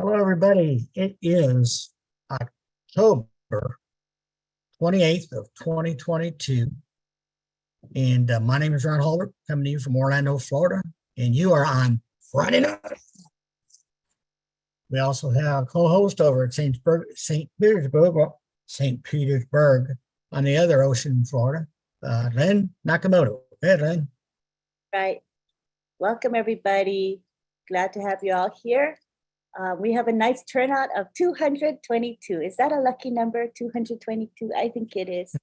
Hello, everybody. It is October 28th of 2022. And my name is Ron Hulbert, coming to you from Orlando, Florida. And you are on Friday night. We also have a co-host over at St. Petersburg on the other ocean in Florida, Len Nakamoto. Hey, Len. Right. Welcome, everybody. Glad to have you all here. We have a nice turnout of 222. Is that a lucky number, 222? I think it is.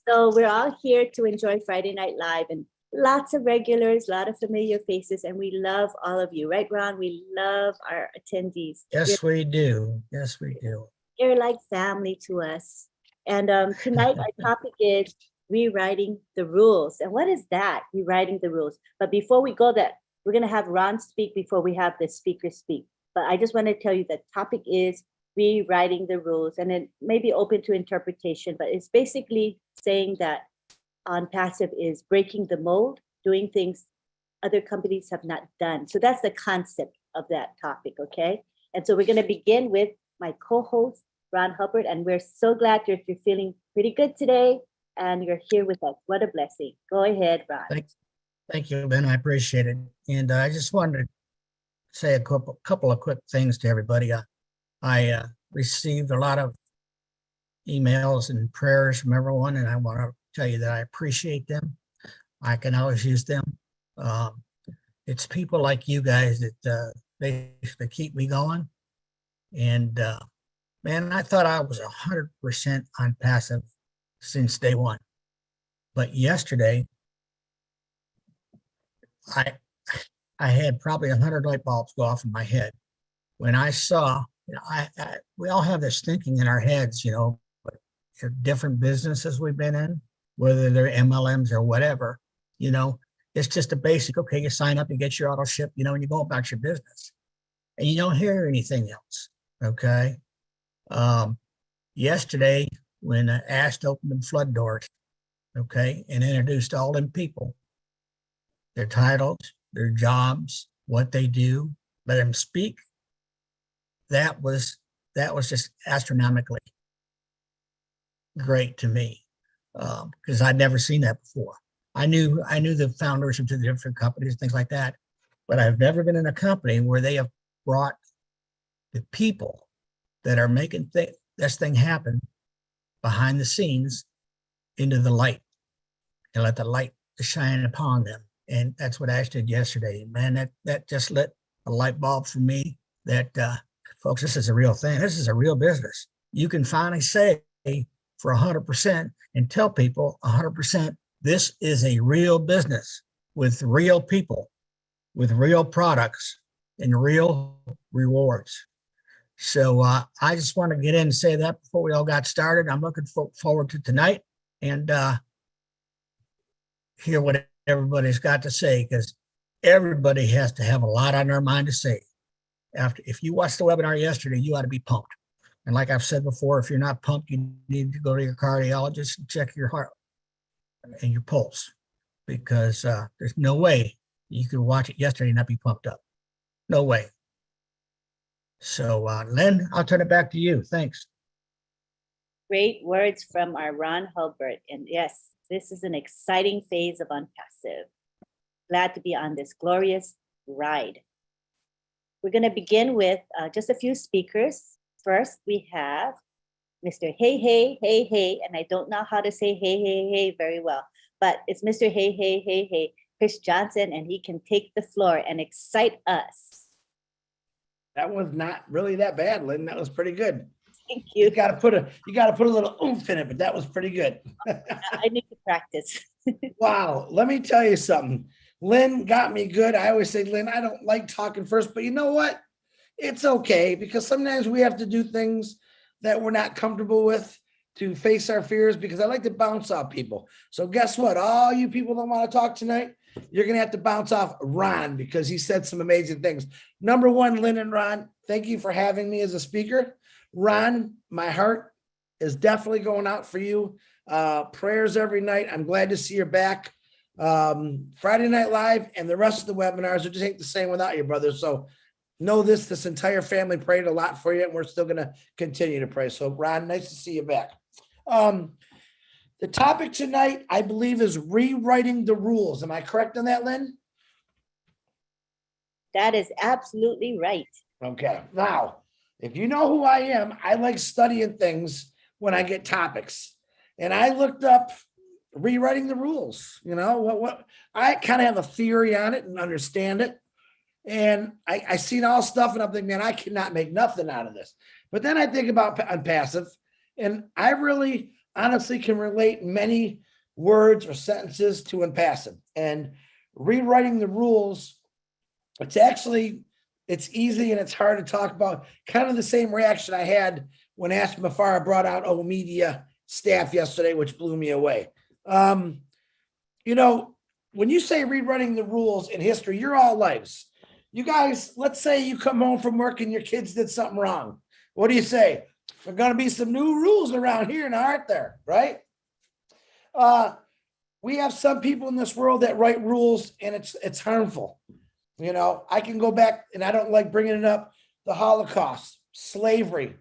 So we're all here to enjoy Friday Night Live, and lots of regulars, a lot of familiar faces, and we love all of you. Right, Ron? We love our attendees. Yes, we do. Yes, we do. You're like family to us. And tonight our topic is rewriting the rules. And what is that, rewriting the rules? But before we go there, we're going to have Ron speak before we have the speaker speak. But I just want to tell you the topic is rewriting the rules, and it may be open to interpretation, but it's basically saying that ONPASSIVE is breaking the mold, doing things other companies have not done. So that's the concept of that topic, okay? And so we're going to begin with my co-host, Ron Hubbard, and we're so glad you're feeling pretty good today and you're here with us. What a blessing. Go ahead, Ron. Thank you, Ben. I appreciate it. And I just wanted to say a couple of quick things to everybody. I received a lot of emails and prayers from everyone, and I want to tell you that I appreciate them. I can always use them. It's people like you guys that they keep me going. And man, I thought I was 100% on passive since day one. But yesterday, I had probably 100 light bulbs go off in my head when I saw, we all have this thinking in our heads, but different businesses we've been in, whether they're MLMs or whatever, it's just a basic, okay, you sign up, you get your auto ship, and you go about your business and you don't hear anything else. Okay. Yesterday, when Ash opened the flood doors, okay, and introduced all them people, their titles, their jobs, what they do, let them speak. That was just astronomically great to me, because I'd never seen that before. I knew the founders of the different companies, things like that, but I've never been in a company where they have brought the people that are making this thing happen behind the scenes into the light and let the light shine upon them. And that's what Ash did yesterday. Man, that just lit a light bulb for me that, folks, this is a real thing. This is a real business. You can finally say for 100% and tell people 100%, this is a real business with real people, with real products and real rewards. So I just want to get in and say that before we all got started. I'm looking forward to tonight and hear what everybody's got to say, because everybody has to have a lot on their mind to say. If you watched the webinar yesterday, you ought to be pumped. And like I've said before, if you're not pumped, you need to go to your cardiologist and check your heart and your pulse, because there's no way you could watch it yesterday and not be pumped up. No way. So Len, I'll turn it back to you. Thanks. Great words from our Ron Hulbert. And yes, this is an exciting phase of ONPASSIVE. Glad to be on this glorious ride. We're going to begin with just a few speakers. First, we have Mr. Hey, Hey, Hey, Hey, and I don't know how to say Hey, Hey, Hey very well, but it's Mr. Hey, Hey, Hey, Hey, Chris Johnson, and he can take the floor and excite us. That was not really that bad, Lynn. That was pretty good. Thank you. You got to put a little oomph in it, but that was pretty good. I need to practice. Wow. Let me tell you something. Lynn got me good. I always say, Lynn, I don't like talking first, but you know what? It's okay, because sometimes we have to do things that we're not comfortable with to face our fears, because I like to bounce off people. So guess what? All you people that want to talk tonight, you're going to have to bounce off Ron, because he said some amazing things. Number one, Lynn and Ron, thank you for having me as a speaker. Ron, my heart is definitely going out for you. Prayers every night. I'm glad to see you're back. Friday Night Live and the rest of the webinars are just ain't the same without you, brother. So know this entire family prayed a lot for you, and we're still going to continue to pray. So Ron, nice to see you back. The topic tonight, I believe, is rewriting the rules. Am I correct on that, Lynn? That is absolutely right. Okay. Now, if you know who I am, I like studying things when I get topics. And I looked up rewriting the rules. You know, what I kind of have a theory on it and understand it. And I seen all stuff and I'm thinking, man, I cannot make nothing out of this. But then I think about ONPASSIVE, and I really honestly can relate many words or sentences to ONPASSIVE. And rewriting the rules, it's easy and it's hard to talk about. Kind of the same reaction I had when Ash Mafara brought out O Media staff yesterday, which blew me away. You know, when you say rewriting the rules in history, you're all lives. You guys, let's say you come home from work and your kids did something wrong. What do you say? There are going to be some new rules around here now, aren't there? Right? We have some people in this world that write rules, and it's harmful. You know, I can go back, and I don't like bringing it up, the Holocaust, slavery,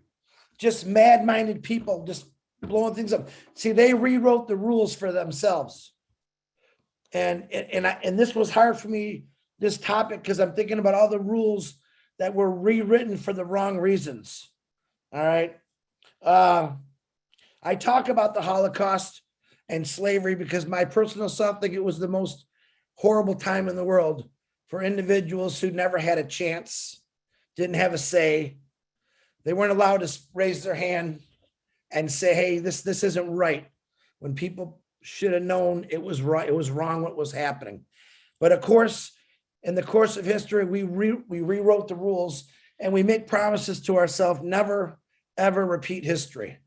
just mad-minded people just blowing things up. See, they rewrote the rules for themselves. And this was hard for me, this topic, because I'm thinking about all the rules that were rewritten for the wrong reasons. All right. I talk about the Holocaust and slavery because my personal self think it was the most horrible time in the world for individuals who never had a chance, didn't have a say. They weren't allowed to raise their hand and say, hey, this isn't right, when people should have known it was right. It was wrong what was happening. But of course, in the course of history, we rewrote the rules, and we make promises to ourselves, never, ever repeat history,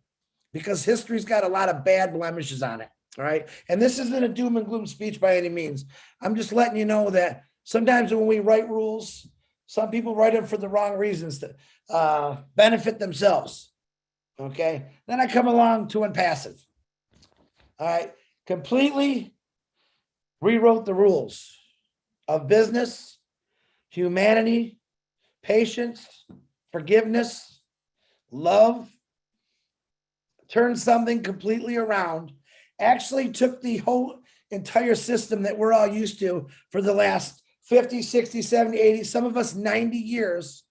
because history's got a lot of bad blemishes on it. All right. And this isn't a doom and gloom speech by any means. I'm just letting you know that sometimes when we write rules, some people write them for the wrong reasons to benefit themselves. Okay. Then I come along to ONPASSIVE. All right. Completely rewrote the rules of business, humanity, patience, forgiveness, love, turned something completely around, actually took the whole entire system that we're all used to for the last 50, 60, 70, 80, some of us 90 years,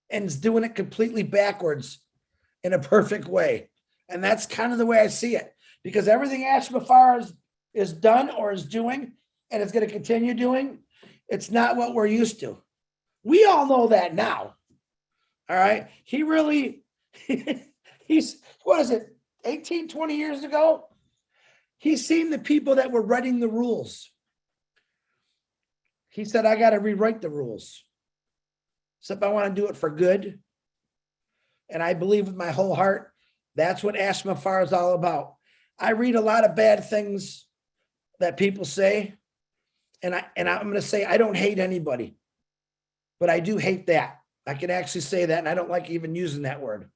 and is doing it completely backwards in a perfect way. And that's kind of the way I see it, because everything Ash Mafara is done or is doing, and it's going to continue doing, it's not what we're used to. We all know that now. All right. He really, he's, what is it, 18, 20 years ago? He's seen the people that were writing the rules. He said, I got to rewrite the rules. Except I want to do it for good. And I believe with my whole heart, that's what Ash Mafara is all about. I read a lot of bad things that people say. And I'm going to say, I don't hate anybody, but I do hate that. I can actually say that, and I don't like even using that word.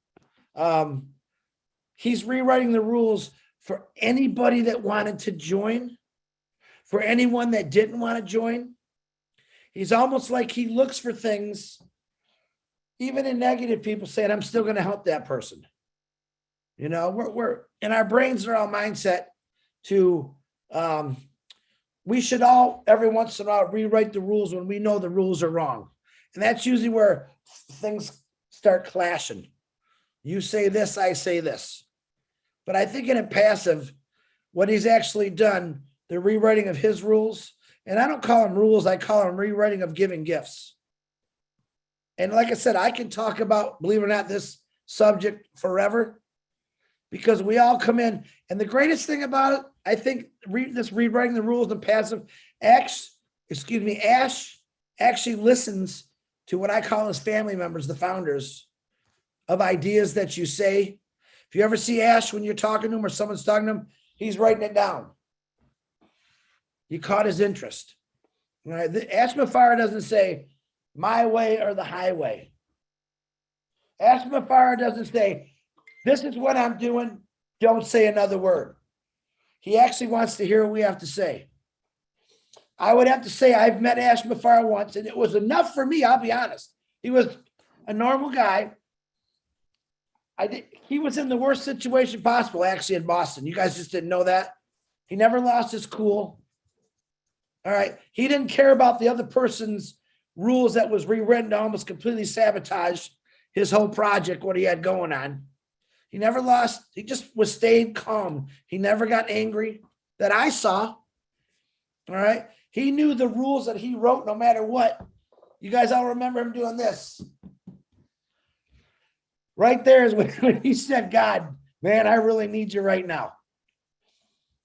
He's rewriting the rules for anybody that wanted to join, for anyone that didn't want to join. He's almost like he looks for things, even in negative people, saying, I'm still going to help that person. You know, we're in our brains are all mindset to, we should all, every once in a while, rewrite the rules when we know the rules are wrong. And that's usually where things start clashing. You say this, I say this. But I think in ONPASSIVE, what he's actually done, the rewriting of his rules, and I don't call them rules, I call them rewriting of giving gifts. And like I said, I can talk about, believe it or not, this subject forever, because we all come in. And the greatest thing about it, I think this rewriting the rules and passive, Ash actually listens to what I call his family members, the founders, of ideas that you say. If you ever see Ash when you're talking to him or someone's talking to him, he's writing it down. You caught his interest. All right? Ash Mafara doesn't say my way or the highway. Ash Mafara doesn't say, this is what I'm doing, don't say another word. He actually wants to hear what we have to say. I would have to say I've met Ash Mafara once, and it was enough for me, I'll be honest. He was a normal guy. He was in the worst situation possible, actually, in Boston. You guys just didn't know that. He never lost his cool. All right. He didn't care about the other person's rules that was rewritten to almost completely sabotage his whole project, what he had going on. He never lost. He just was stayed calm. He never got angry that I saw. All right. He knew the rules that he wrote no matter what. You guys all remember him doing this. Right there is when he said, God, man, I really need you right now.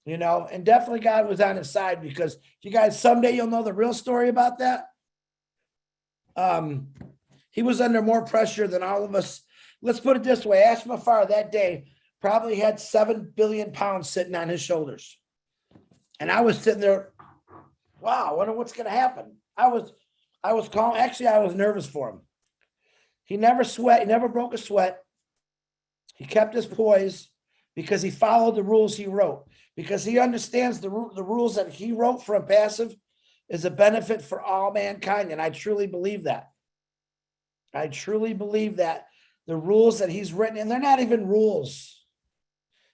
You know, and definitely God was on his side, because you guys, someday you'll know the real story about that. He was under more pressure than all of us. Let's put it this way. Ashma Farr that day probably had 7 billion pounds sitting on his shoulders. And I was sitting there, wow, I wonder what's going to happen. I was calm. Actually, I was nervous for him. He never sweat. He never broke a sweat. He kept his poise because he followed the rules he wrote, because he understands the rules that he wrote for ONPASSIVE is a benefit for all mankind. And I truly believe that. I truly believe that the rules that he's written, and they're not even rules.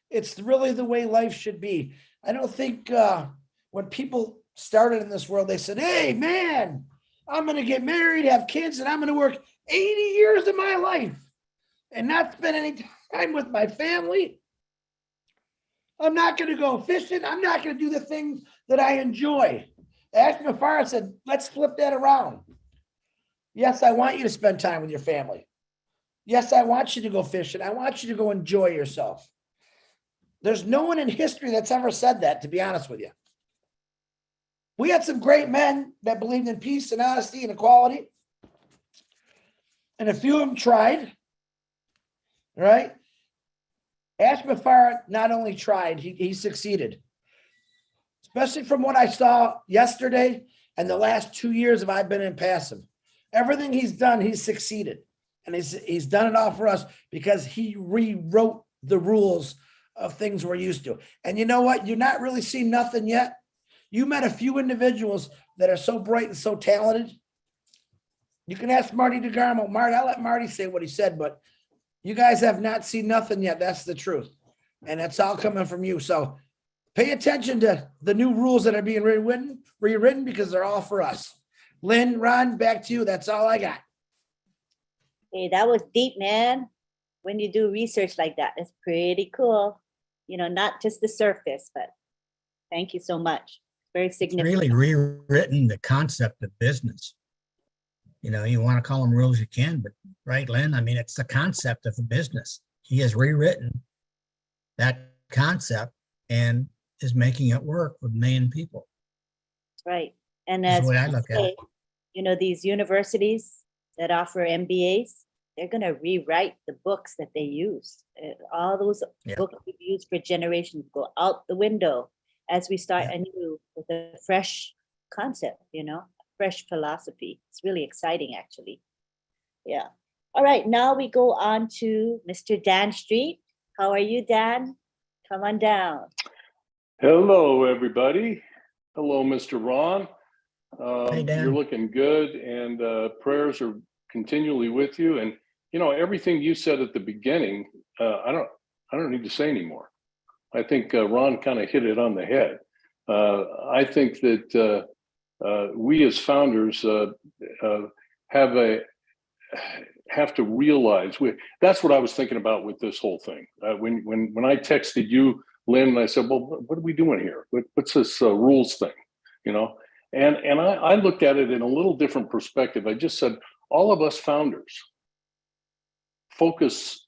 It's really the way life should be. I don't think when people started in this world, they said, hey, man, I'm going to get married, have kids, and I'm going to work 80 years of my life and not spend any time with my family. I'm not going to go fishing. I'm not going to do the things that I enjoy. Ashma Farr said, let's flip that around. Yes, I want you to spend time with your family. Yes, I want you to go fishing. I want you to go enjoy yourself. There's no one in history that's ever said that, to be honest with you. We had some great men that believed in peace and honesty and equality. And a few of them tried, right? Ashma Farr not only tried, he succeeded. Especially from what I saw yesterday and the last 2 years of I've been ONPASSIVE. Everything he's done, he's succeeded. And he's done it all for us because he rewrote the rules of things we're used to. And you know what? You're not really seeing nothing yet. You met a few individuals that are so bright and so talented. You can ask Marty DeGarmo. Marty, I'll let Marty say what he said, but you guys have not seen nothing yet. That's the truth. And that's all coming from you. So pay attention to the new rules that are being rewritten because they're all for us. Lynn, Ron, back to you. That's all I got. Hey, that was deep, man. When you do research like that, it's pretty cool. You know, not just the surface, but thank you so much. Very significant. It's really rewritten the concept of business. You know, you want to call them rules, you can, but right, Lynn? I mean, it's the concept of a business. He has rewritten that concept and is making it work with a million people. That's right. And That's as the way I look at it. you know, these universities that offer MBAs, they're going to rewrite the books that they use. All those books we've used for generations go out the window as we start anew with a fresh concept, you know, fresh philosophy. It's really exciting, actually. Yeah. All right. Now we go on to Mr. Dan Street. How are you, Dan? Come on down. Hello, everybody. Hello, Mr. Ron. Hey, Dan. You're looking good, and prayers are continually with you. And you know, everything you said at the beginning, I don't need to say anymore. I think Ron kind of hit it on the head. I think that we as founders have to realize that's what I was thinking about with this whole thing. When I texted you, Lynn, and I said, well, what are we doing here? What's this rules thing? You know, and I looked at it in a little different perspective. I just said, all of us founders focus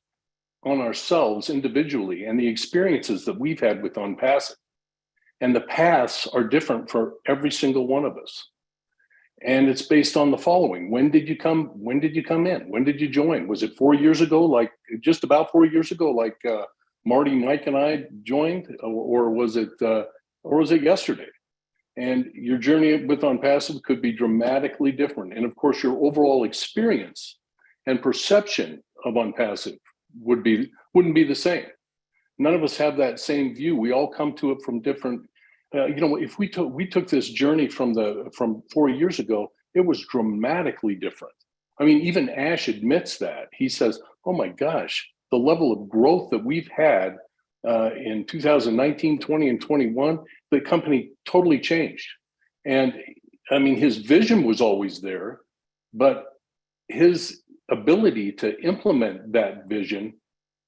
on ourselves individually and the experiences that we've had with ONPASSIVE. And the paths are different for every single one of us. And it's based on the following. When did you come in? When did you join? Was it 4 years ago, like just about 4 years ago, like Marty, Mike, and I joined, or was it yesterday? And your journey with ONPASSIVE could be dramatically different. And of course, your overall experience and perception of ONPASSIVE wouldn't be the same. None of us have that same view. We all come to it from different. You know, if we took this journey from 4 years ago, it was dramatically different. I mean, even Ash admits that. He says, oh my gosh, the level of growth that we've had in 2019, 20, and 21, the company totally changed. And I mean, his vision was always there, but his ability to implement that vision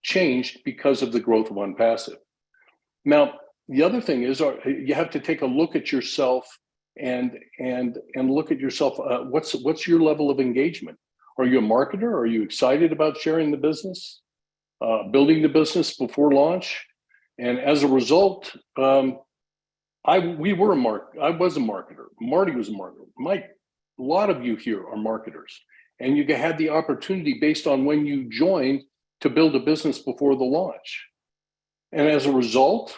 changed because of the growth of ONPASSIVE. Now, the other thing is you have to take a look at yourself and look at yourself. What's your level of engagement? Are you a marketer? Are you excited about sharing the business, building the business before launch? And as a result, I was a marketer. Marty was a marketer. Mike, a lot of you here are marketers, and you had the opportunity based on when you joined to build a business before the launch. And as a result,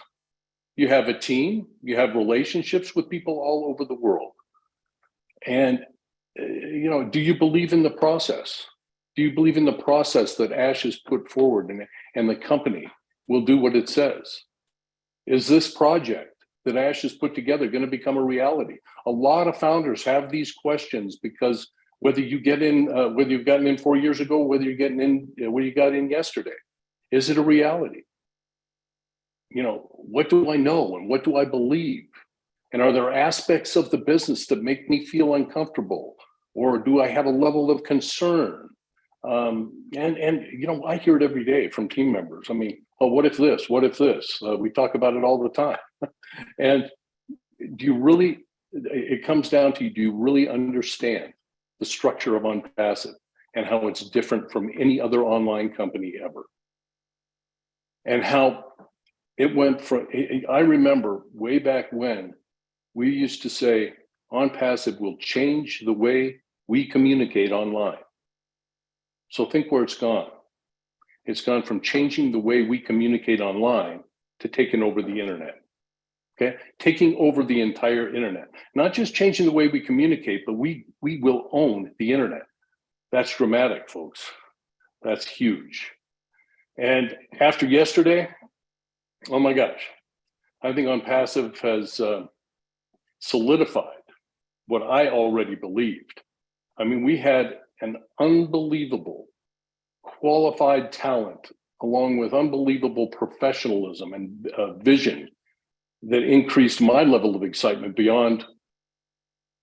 you have a team, you have relationships with people all over the world. And, you know, do you believe in the process? Do you believe in the process that Ash has put forward and the company will do what it says? Is this project that Ash has put together going to become a reality? A lot of founders have these questions because whether you get in, whether you've gotten in 4 years ago, whether you're getting in, whether you got in yesterday, is it a reality? You know, what do I know and what do I believe? And are there aspects of the business that make me feel uncomfortable? Or do I have a level of concern? And you know, I hear it every day from team members. I mean, oh, what if this? What if this? We talk about it all the time. And do you really, it comes down to, do you really understand the structure of ONPASSIVE and how it's different from any other online company ever? And how it went from, I remember way back when we used to say, ONPASSIVE will change the way we communicate online. So think where it's gone. It's gone from changing the way we communicate online to taking over the internet. Okay, taking over the entire internet. Not just changing the way we communicate, but we will own the internet. That's dramatic, folks. That's huge. And after yesterday, oh my gosh, I think ONPASSIVE has solidified what I already believed. I mean, we had an unbelievable qualified talent along with unbelievable professionalism and vision that increased my level of excitement beyond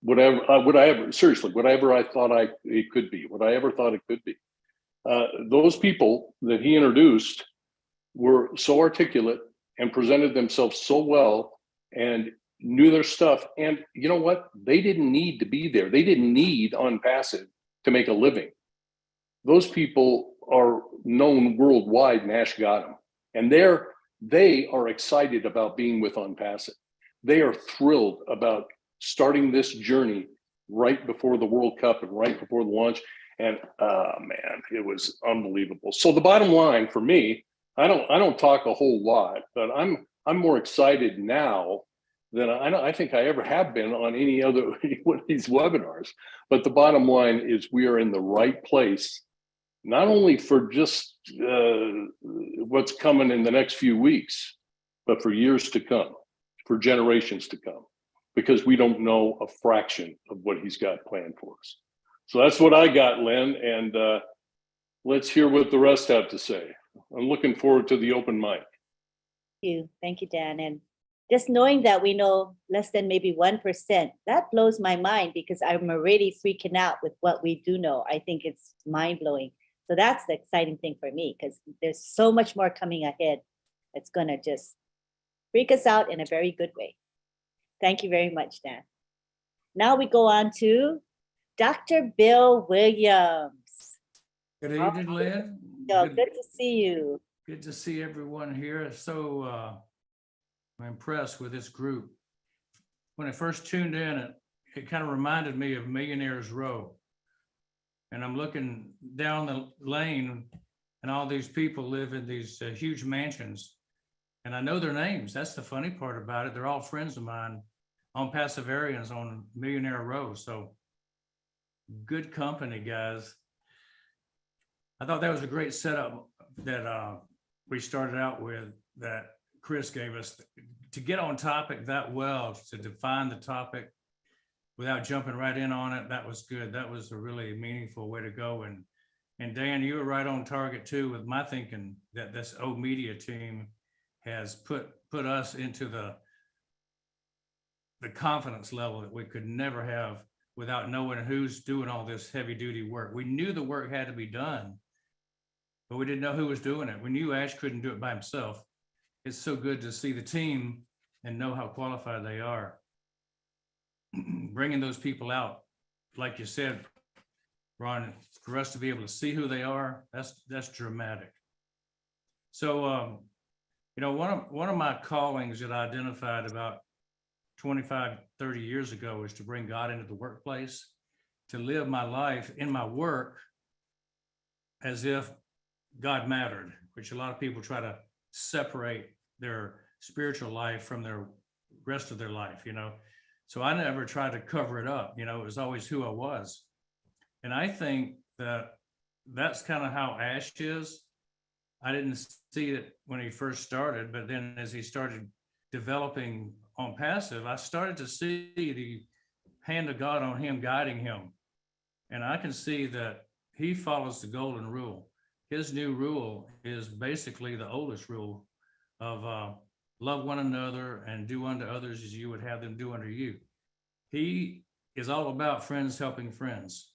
whatever I thought it could be, what I ever thought it could be. Those people that he introduced were so articulate and presented themselves so well and knew their stuff. And you know what? They didn't need to be there. They didn't need ONPASSIVE to make a living. Those people are known worldwide, and Ash got them. And they are excited about being with ONPASSIVE. They are thrilled about starting this journey right before the World Cup and right before the launch. And man, it was unbelievable. So the bottom line for me, I don't talk a whole lot, but I'm more excited now than I think I ever have been on any other one of these webinars. But the bottom line is we are in the right place, not only for just what's coming in the next few weeks, but for years to come, for generations to come, because we don't know a fraction of what he's got planned for us. So that's what I got, Lynn, and let's hear what the rest have to say. I'm looking forward to the open mic. Thank you, Dan. And just knowing that we know less than maybe 1%, that blows my mind because I'm already freaking out with what we do know. I think it's mind blowing. So that's the exciting thing for me because there's so much more coming ahead. It's going to just freak us out in a very good way. Thank you very much, Dan. Now we go on to Dr. Bill Williams. Good evening, Lynn. Good to see you. Good to see everyone here. So I'm impressed with this group. When I first tuned in, it kind of reminded me of Millionaires Row. And I'm looking down the lane and all these people live in these huge mansions. And I know their names. That's the funny part about it. They're all friends of mine, ONPASSIVEarians on Millionaire Row. So good company, guys. I thought that was a great setup that we started out with, that Chris gave us to get on topic that well, to define the topic without jumping right in on it, that was good. That was a really meaningful way to go. And Dan, you were right on target too with my thinking that this old media team has put us into the confidence level that we could never have without knowing who's doing all this heavy duty work. We knew the work had to be done, but we didn't know who was doing it. We knew Ash couldn't do it by himself. It's so good to see the team and know how qualified they are. Bringing those people out, like you said, Ron, for us to be able to see who they are, that's dramatic. So, you know, one of my callings that I identified about 25, 30 years ago is to bring God into the workplace, to live my life in my work as if God mattered, which a lot of people try to separate their spiritual life from their rest of their life, you know. So I never tried to cover it up, you know, it was always who I was. And I think that that's kind of how Ash is. I didn't see it when he first started, but then as he started developing ONPASSIVE, I started to see the hand of God on him, guiding him. And I can see that he follows the golden rule. His new rule is basically the oldest rule of love one another and do unto others as you would have them do unto you. He is all about friends helping friends.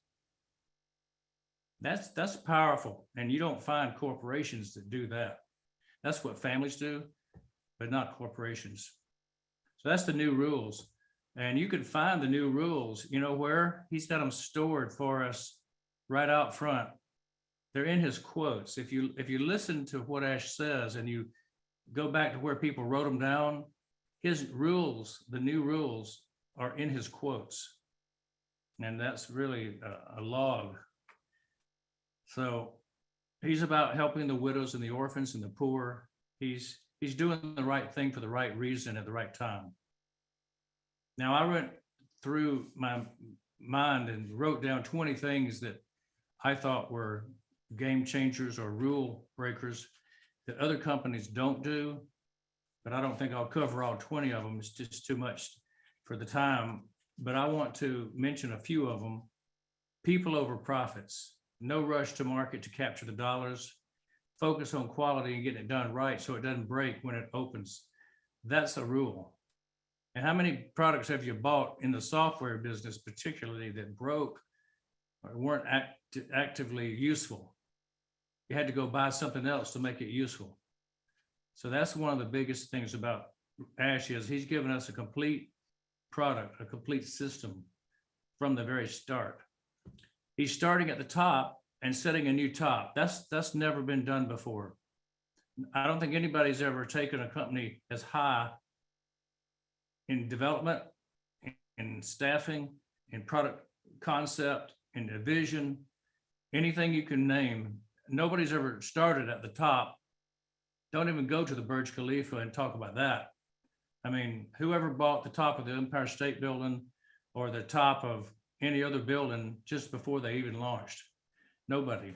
That's powerful. And you don't find corporations that do that. That's what families do, but not corporations. So that's the new rules. And you can find the new rules, you know where? He's got them stored for us right out front. They're in his quotes. If you listen to what Ash says and you go back to where people wrote them down, his rules, the new rules, are in his quotes. And that's really a log. So he's about helping the widows and the orphans and the poor. He's doing the right thing for the right reason at the right time. Now, I went through my mind and wrote down 20 things that I thought were game changers or rule breakers that other companies don't do, but I don't think I'll cover all 20 of them. It's just too much for the time, but I want to mention a few of them. People over profits, no rush to market to capture the dollars, focus on quality and getting it done right so it doesn't break when it opens. That's a rule. And how many products have you bought in the software business, particularly, that broke or weren't actively useful? You had to go buy something else to make it useful. So that's one of the biggest things about Ash is he's given us a complete product, a complete system from the very start. He's starting at the top and setting a new top. That's never been done before. I don't think anybody's ever taken a company as high in development, in staffing, in product concept, in vision, anything you can name. Nobody's ever started at the top. Don't even go to the Burj Khalifa and talk about that. I mean, whoever bought the top of the Empire State Building or the top of any other building just before they even launched? Nobody.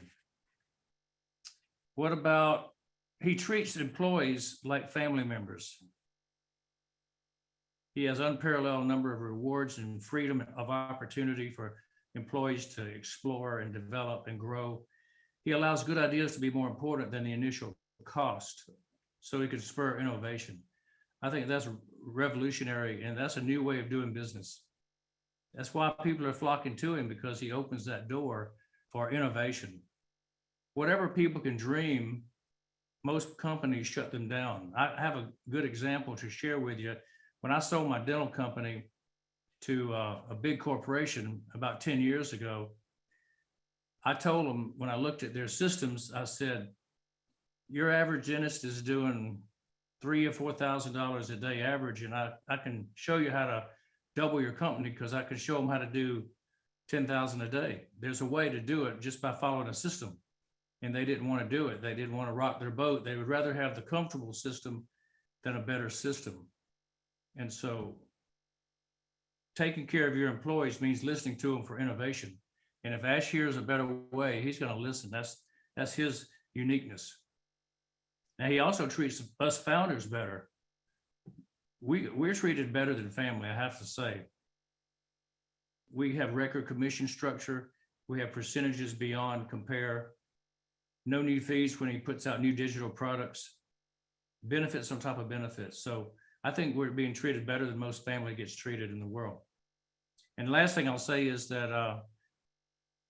What about, he treats employees like family members. He has unparalleled number of rewards and freedom of opportunity for employees to explore and develop and grow. He allows good ideas to be more important than the initial cost, so he can spur innovation. I think that's revolutionary, and that's a new way of doing business. That's why people are flocking to him, because he opens that door for innovation. Whatever people can dream, most companies shut them down. I have a good example to share with you. When I sold my dental company to a big corporation about 10 years ago, I told them, when I looked at their systems, I said, your average dentist is doing $3,000 or $4,000 a day average, and I can show you how to double your company, because I can show them how to do 10,000 a day. There's a way to do it just by following a system. And they didn't want to do it. They didn't want to rock their boat. They would rather have the comfortable system than a better system. And so taking care of your employees means listening to them for innovation. And if Ash hears a better way, he's going to listen. That's his uniqueness. Now, he also treats us founders better. We're treated better than family, I have to say. We have record commission structure. We have percentages beyond compare. No new fees when he puts out new digital products. Benefits on top of benefits. So I think we're being treated better than most family gets treated in the world. And last thing I'll say is that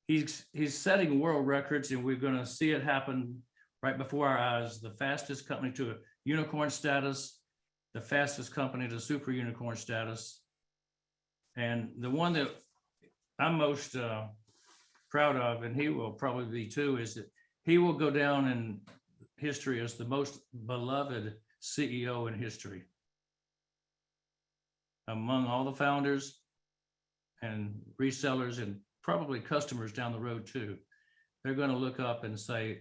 he's setting world records, and we're going to see it happen right before our eyes. The fastest company to a unicorn status, the fastest company to super unicorn status. And the one that I'm most proud of, and he will probably be too, is that he will go down in history as the most beloved CEO in history. Among all the founders and resellers and probably customers down the road too, they're going to look up and say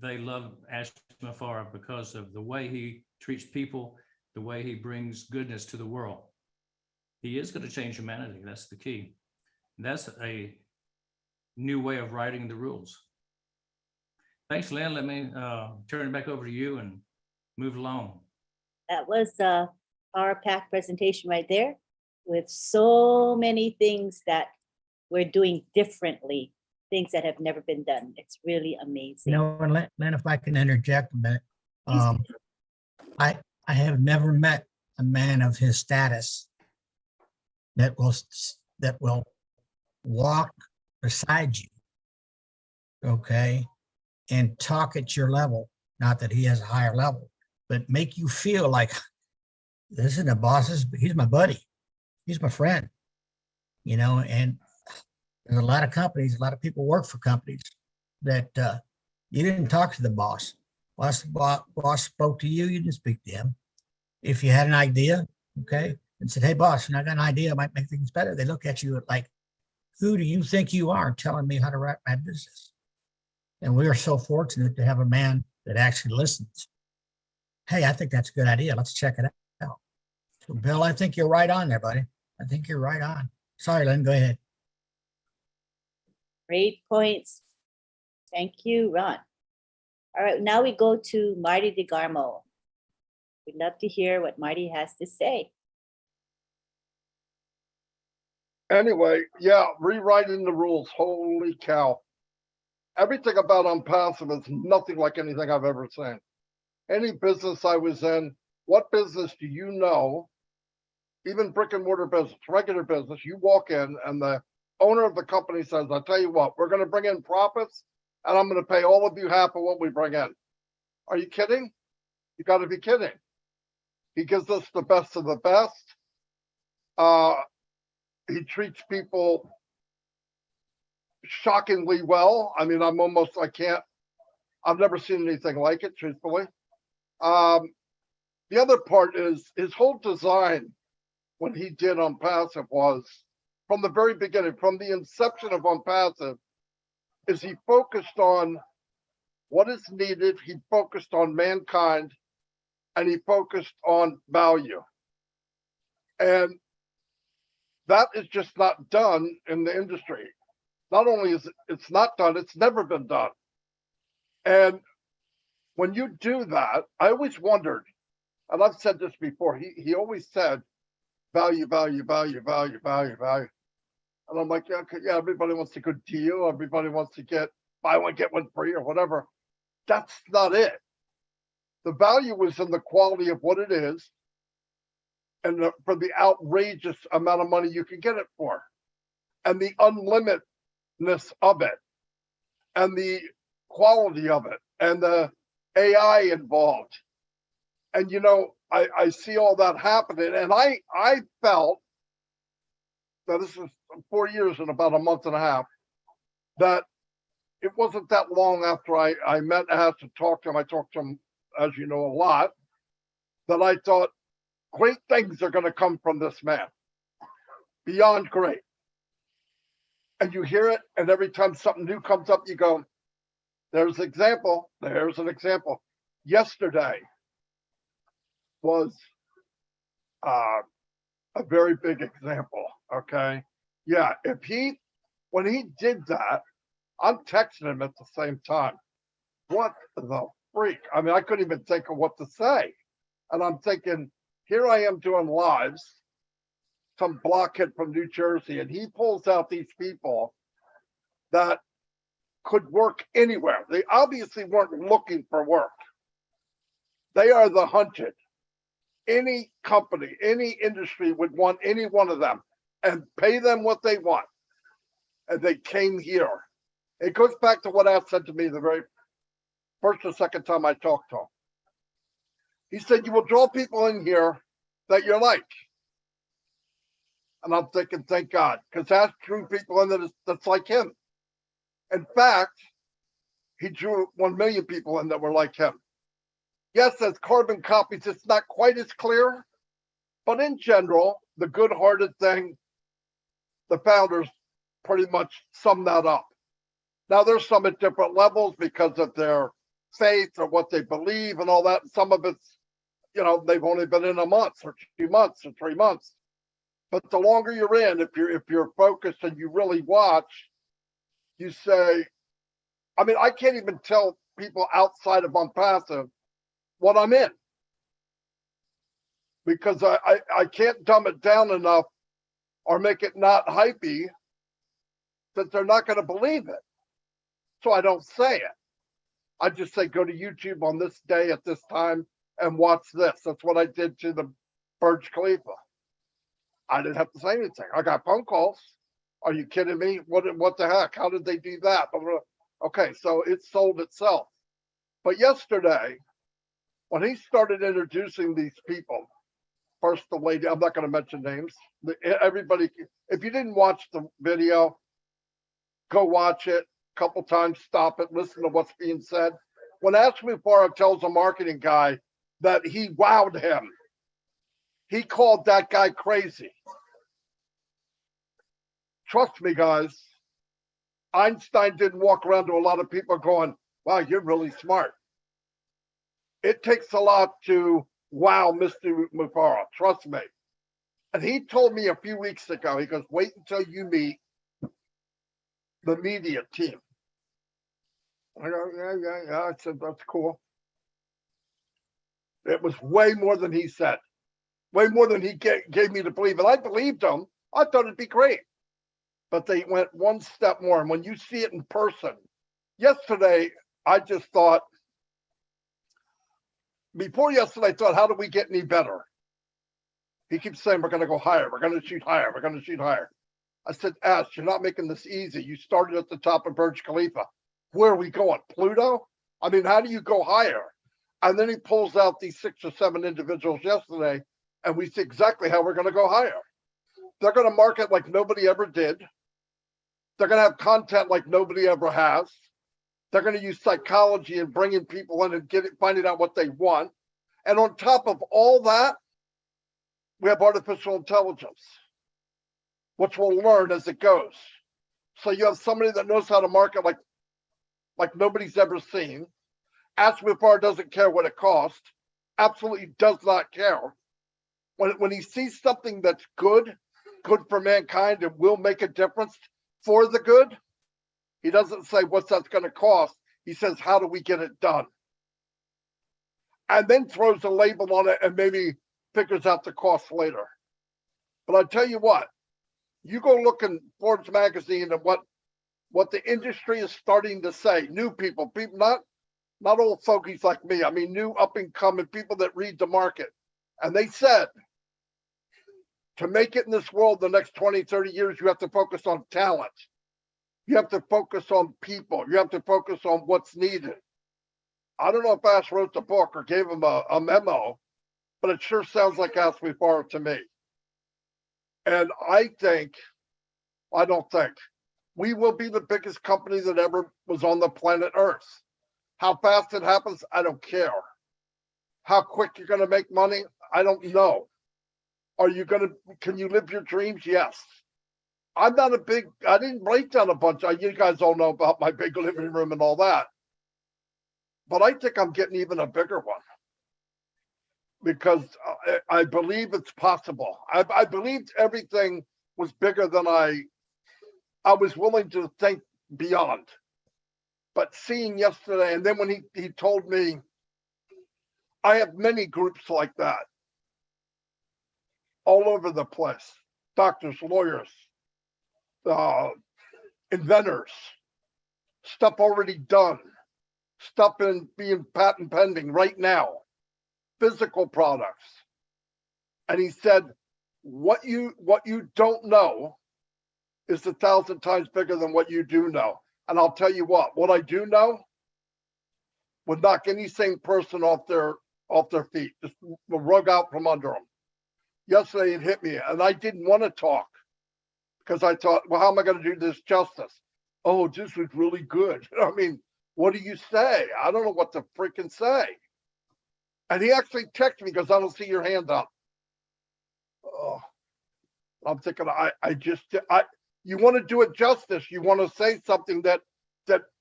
they love Ashton Farah because of the way he treats people, the way he brings goodness to the world. He is going to change humanity. That's the key. That's a new way of writing the rules. Thanks, Lynn. Let me turn it back over to you and move along. That was a power-packed presentation right there with so many things that we're doing differently, things that have never been done. It's really amazing. You know, and Lynn, if I can interject a minute, I have never met a man of his status that will walk beside you, okay, and talk at your level. Not that he has a higher level, but make you feel like this isn't a boss, he's my buddy, he's my friend, you know. And there's a lot of companies, a lot of people work for companies that you didn't talk to the boss. Once the boss spoke to you, you didn't speak to him. If you had an idea, okay, and said, hey boss, I got an idea, might make things better, they look at you like, who do you think you are telling me how to run my business? And we are so fortunate to have a man that actually listens. Hey, I think that's a good idea. Let's check it out. So Bill, I think you're right on there, buddy. I think you're right on. Sorry, Lynn, go ahead. Great points. Thank you, Ron. All right, now we go to Marty DeGarmo. We'd love to hear what Marty has to say. Anyway, yeah, rewriting the rules. Holy cow. Everything about ONPASSIVE is nothing like anything I've ever seen. Any business I was in, what business do you know, even brick and mortar business, regular business, you walk in and the owner of the company says, I'll tell you what, we're going to bring in profits and I'm going to pay all of you half of what we bring in. Are you kidding? You got to be kidding. He gives us the best of the best. He treats people shockingly well. I mean, I've never seen anything like it, truthfully. The other part is his whole design when he did ONPASSIVE was, from the very beginning, from the inception of ONPASSIVE, is he focused on what is needed, he focused on mankind, and he focused on value. And that is just not done in the industry. Not only is it's not done, it's never been done. And when you do that, I always wondered, and I've said this before, he always said value, value, value, value, value, value. And I'm like, yeah, okay, yeah, everybody wants a good deal. Everybody wants to get buy one, get one free or whatever. That's not it. The value is in the quality of what it is and for the outrageous amount of money you can get it for and the unlimitedness of it and the quality of it and the AI involved. And, you know, I see all that happening. And I felt, now this was 4 years and about a month and a half, that it wasn't that long after I met and had to talk to him. I talked to him, as you know, a lot, that I thought great things are going to come from this man, beyond great. And you hear it, and every time something new comes up, you go, there's an example, there's an example. Yesterday was a very big example, okay? Yeah, when he did that, I'm texting him at the same time. What the freak? I mean, I couldn't even think of what to say. And I'm thinking, here I am doing lives, some blockhead from New Jersey, and he pulls out these people that could work anywhere. They obviously weren't looking for work. They are the hunted. Any company, any industry would want any one of them and pay them what they want. And they came here. It goes back to what Ash said to me the very first or second time I talked to him. He said, you will draw people in here that you're like. And I'm thinking, thank God, because Ash drew people in that's like him. In fact, he drew 1 million people in that were like him. Yes, as carbon copies, it's not quite as clear, but in general, the good-hearted thing, the founders pretty much sum that up. Now, there's some at different levels because of their faith or what they believe and all that. Some of it's, you know, they've only been in a month or 2 months or 3 months. But the longer you're in, if you're focused and you really watch, you say, I mean, I can't even tell people outside of ONPASSIVE what I'm in, because I can't dumb it down enough or make it not hypey that they're not going to believe it. So I don't say it. I just say, go to YouTube on this day at this time and watch this. That's what I did to the Burj Khalifa. I didn't have to say anything. I got phone calls. Are you kidding me? What the heck? How did they do that? Okay, so it sold itself. But yesterday, when he started introducing these people, first the lady, I'm not going to mention names. Everybody, if you didn't watch the video, go watch it a couple times, stop it, listen to what's being said. When Ash Mufareh tells a marketing guy that he wowed him, he called that guy crazy. Trust me, guys, Einstein didn't walk around to a lot of people going, wow, you're really smart. It takes a lot to wow Mr. Mufareh, trust me. And he told me a few weeks ago, he goes, wait until you meet the media team. I go, yeah. I said, that's cool. It was way more than he said, way more than he gave me to believe. And I believed him. I thought it'd be great. But they went one step more. And when you see it in person, yesterday, I just thought, before yesterday, I thought, how do we get any better? He keeps saying, we're going to go higher. We're going to shoot higher. We're going to shoot higher. I said, Ash, you're not making this easy. You started at the top of Burj Khalifa. Where are we going? Pluto? I mean, how do you go higher? And then he pulls out these 6 or 7 individuals yesterday, and we see exactly how we're going to go higher. They're going to market like nobody ever did. They're going to have content like nobody ever has. They're going to use psychology and bringing people in and finding out what they want. And on top of all that, we have artificial intelligence, which will learn as it goes. So you have somebody that knows how to market like nobody's ever seen. Ash Mufareh doesn't care what it costs. Absolutely does not care. When he sees something that's good for mankind and will make a difference for the good, he doesn't say what's that going to cost. He says, how do we get it done? And then throws a label on it and maybe figures out the cost later. But I tell you what, you go look in Forbes magazine and what the industry is starting to say. New people, not old fogies like me. I mean, new up and coming people that read the market. And they said, to make it in this world the next 20, 30 years, you have to focus on talent. You have to focus on people. You have to focus on what's needed. I don't know if Ash wrote the book or gave him a memo, but it sure sounds like Ash Mufareh to me. And I don't think, we will be the biggest company that ever was on the planet Earth. How fast it happens, I don't care. How quick you're going to make money, I don't know. Can you live your dreams? Yes. I didn't break down a bunch. You guys all know about my big living room and all that. But I think I'm getting even a bigger one because I believe it's possible. I believed everything was bigger than I was willing to think beyond. But seeing yesterday, and then when he told me, I have many groups like that all over the place doctors, lawyers, inventors, stuff already done, stuff being patent pending right now, physical products. And he said, what you don't know is 1,000 times bigger than what you do know. And I'll tell you what I do know would knock any sane person off their feet, just the rug out from under them. Yesterday it hit me and I didn't want to talk because I thought, well, how am I going to do this justice? Oh, this was really good. I mean, what do you say? I don't know what to freaking say. And he actually texted me because I don't see your hand up. Oh, I'm thinking, you want to do it justice. You want to say something that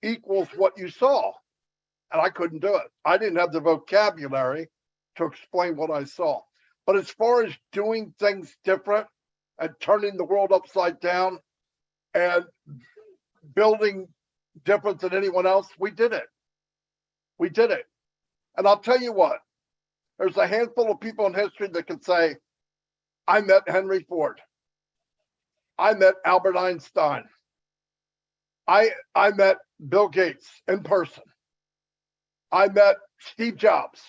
equals what you saw. And I couldn't do it. I didn't have the vocabulary to explain what I saw. But as far as doing things different and turning the world upside down and building different than anyone else, we did it. We did it. And I'll tell you what, there's a handful of people in history that can say, I met Henry Ford. I met Albert Einstein. I met Bill Gates in person. I met Steve Jobs.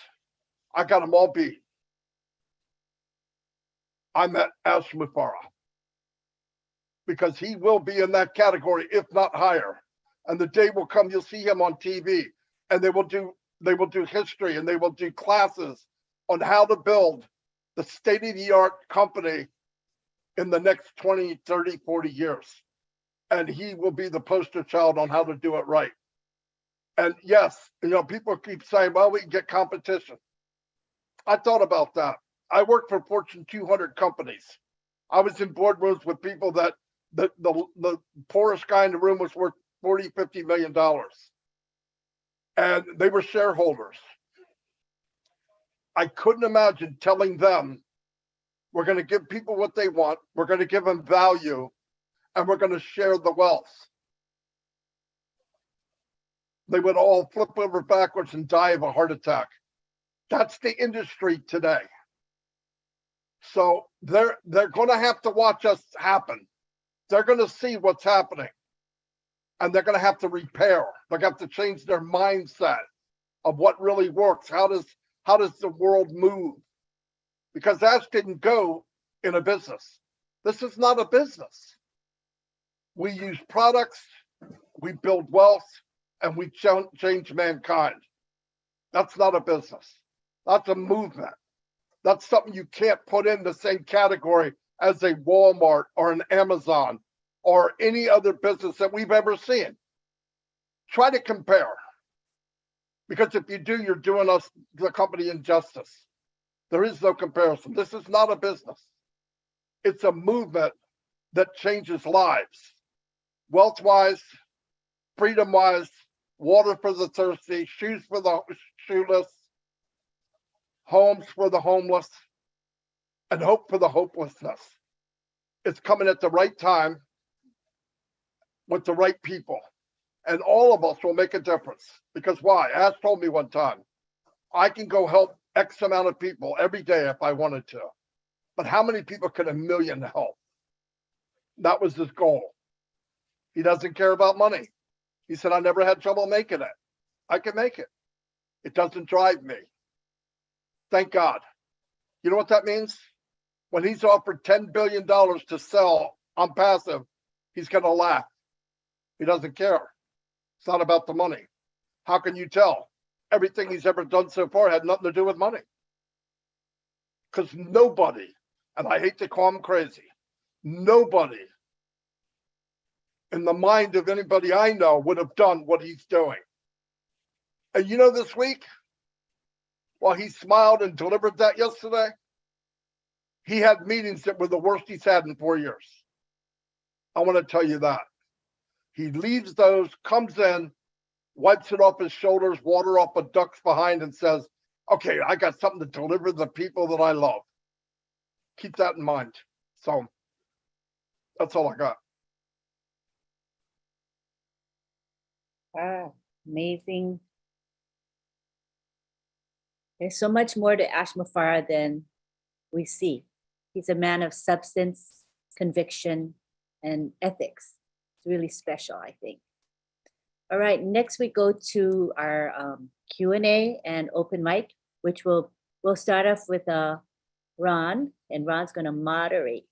I got them all beat. I met Ash Mufareh because he will be in that category, if not higher. And the day will come, you'll see him on TV, and they will do history, and they will do classes on how to build the state-of-the-art company in the next 20, 30, 40 years. And he will be the poster child on how to do it right. And yes, people keep saying, well, we can get competition. I thought about that. I worked for Fortune 200 companies. I was in boardrooms with people that the poorest guy in the room was worth $40, $50 million. And they were shareholders. I couldn't imagine telling them, we're going to give people what they want, we're going to give them value, and we're going to share the wealth. They would all flip over backwards and die of a heart attack. That's the industry today. So they're going to have to watch us happen. They're going to see what's happening. And they're going to have to repair. They're going to have to change their mindset of what really works. How does the world move? Because Ash didn't go in a business. This is not a business. We use products, we build wealth, and we change mankind. That's not a business. That's a movement. That's something you can't put in the same category as a Walmart or an Amazon or any other business that we've ever seen. Try to compare. Because if you do, you're doing us, the company, injustice. There is no comparison. This is not a business. It's a movement that changes lives. Wealth-wise, freedom-wise, water for the thirsty, shoes for the shoeless, homes for the homeless, and hope for the hopelessness. It's coming at the right time with the right people. And all of us will make a difference. Because why? Ash told me one time, I can go help X amount of people every day if I wanted to. But how many people can a million help? That was his goal. He doesn't care about money. He said, I never had trouble making it. I can make it. It doesn't drive me. Thank God. You know what that means? When he's offered $10 billion to sell ONPASSIVE, he's going to laugh. He doesn't care. It's not about the money. How can you tell? Everything he's ever done so far had nothing to do with money. Because nobody, and I hate to call him crazy, nobody in the mind of anybody I know would have done what he's doing. And this week, while he smiled and delivered that yesterday, he had meetings that were the worst he's had in 4 years. I want to tell you that. He leaves those, comes in, wipes it off his shoulders, water off a duck's behind, and says, okay, I got something to deliver to the people that I love. Keep that in mind. So that's all I got. Wow, amazing. There's so much more to Ash Mufareh than we see. He's a man of substance, conviction, and ethics. It's really special, I think. All right, next we go to our Q&A and open mic, which we'll start off with Ron, and Ron's going to moderate.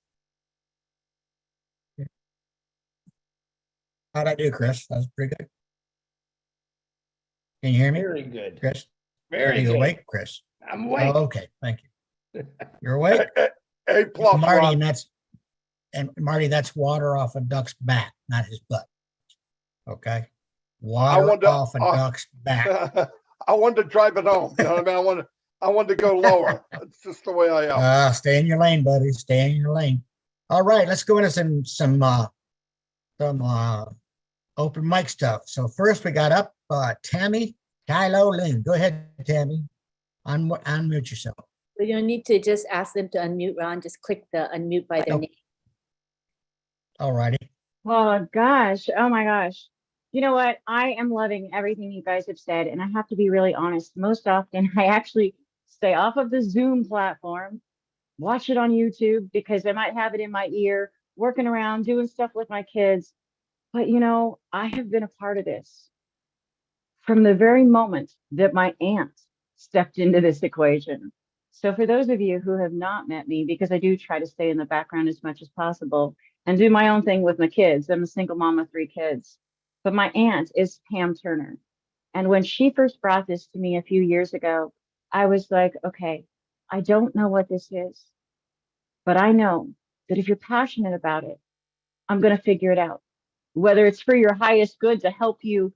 How'd I do, Chris? That was pretty good. Can you hear me, Very good. Chris? Are Very you good. awake, Chris? I'm awake. Oh, okay, thank you. You're awake? A plus, Marty, Ron. Marty, that's water off a duck's back, not his butt. Okay? Water wanted to- off a duck's back. I wanted to drive it home. You know what I mean? I wanted to go lower. That's just the way I am. Stay in your lane, buddy. Stay in your lane. All right, let's go into some open mic stuff. So first we got up Tammy Kylo Lynn. Go ahead, Tammy. Unmute yourself. We don't need to just ask them to unmute, Ron. Just click the unmute by their know. name. All righty. Oh gosh. Oh my gosh. You know what? I am loving everything you guys have said. And I have to be really honest. Most often I actually stay off of the Zoom platform, watch it on YouTube because I might have it in my ear, working around, doing stuff with my kids. But you know, I have been a part of this from the very moment that my aunt stepped into this equation. So for those of you who have not met me, because I do try to stay in the background as much as possible and do my own thing with my kids. I'm a single mom of 3 kids, but my aunt is Pam Turner. And when she first brought this to me a few years ago, I was like, okay, I don't know what this is, but I know that if you're passionate about it, I'm going to figure it out. Whether it's for your highest good to help you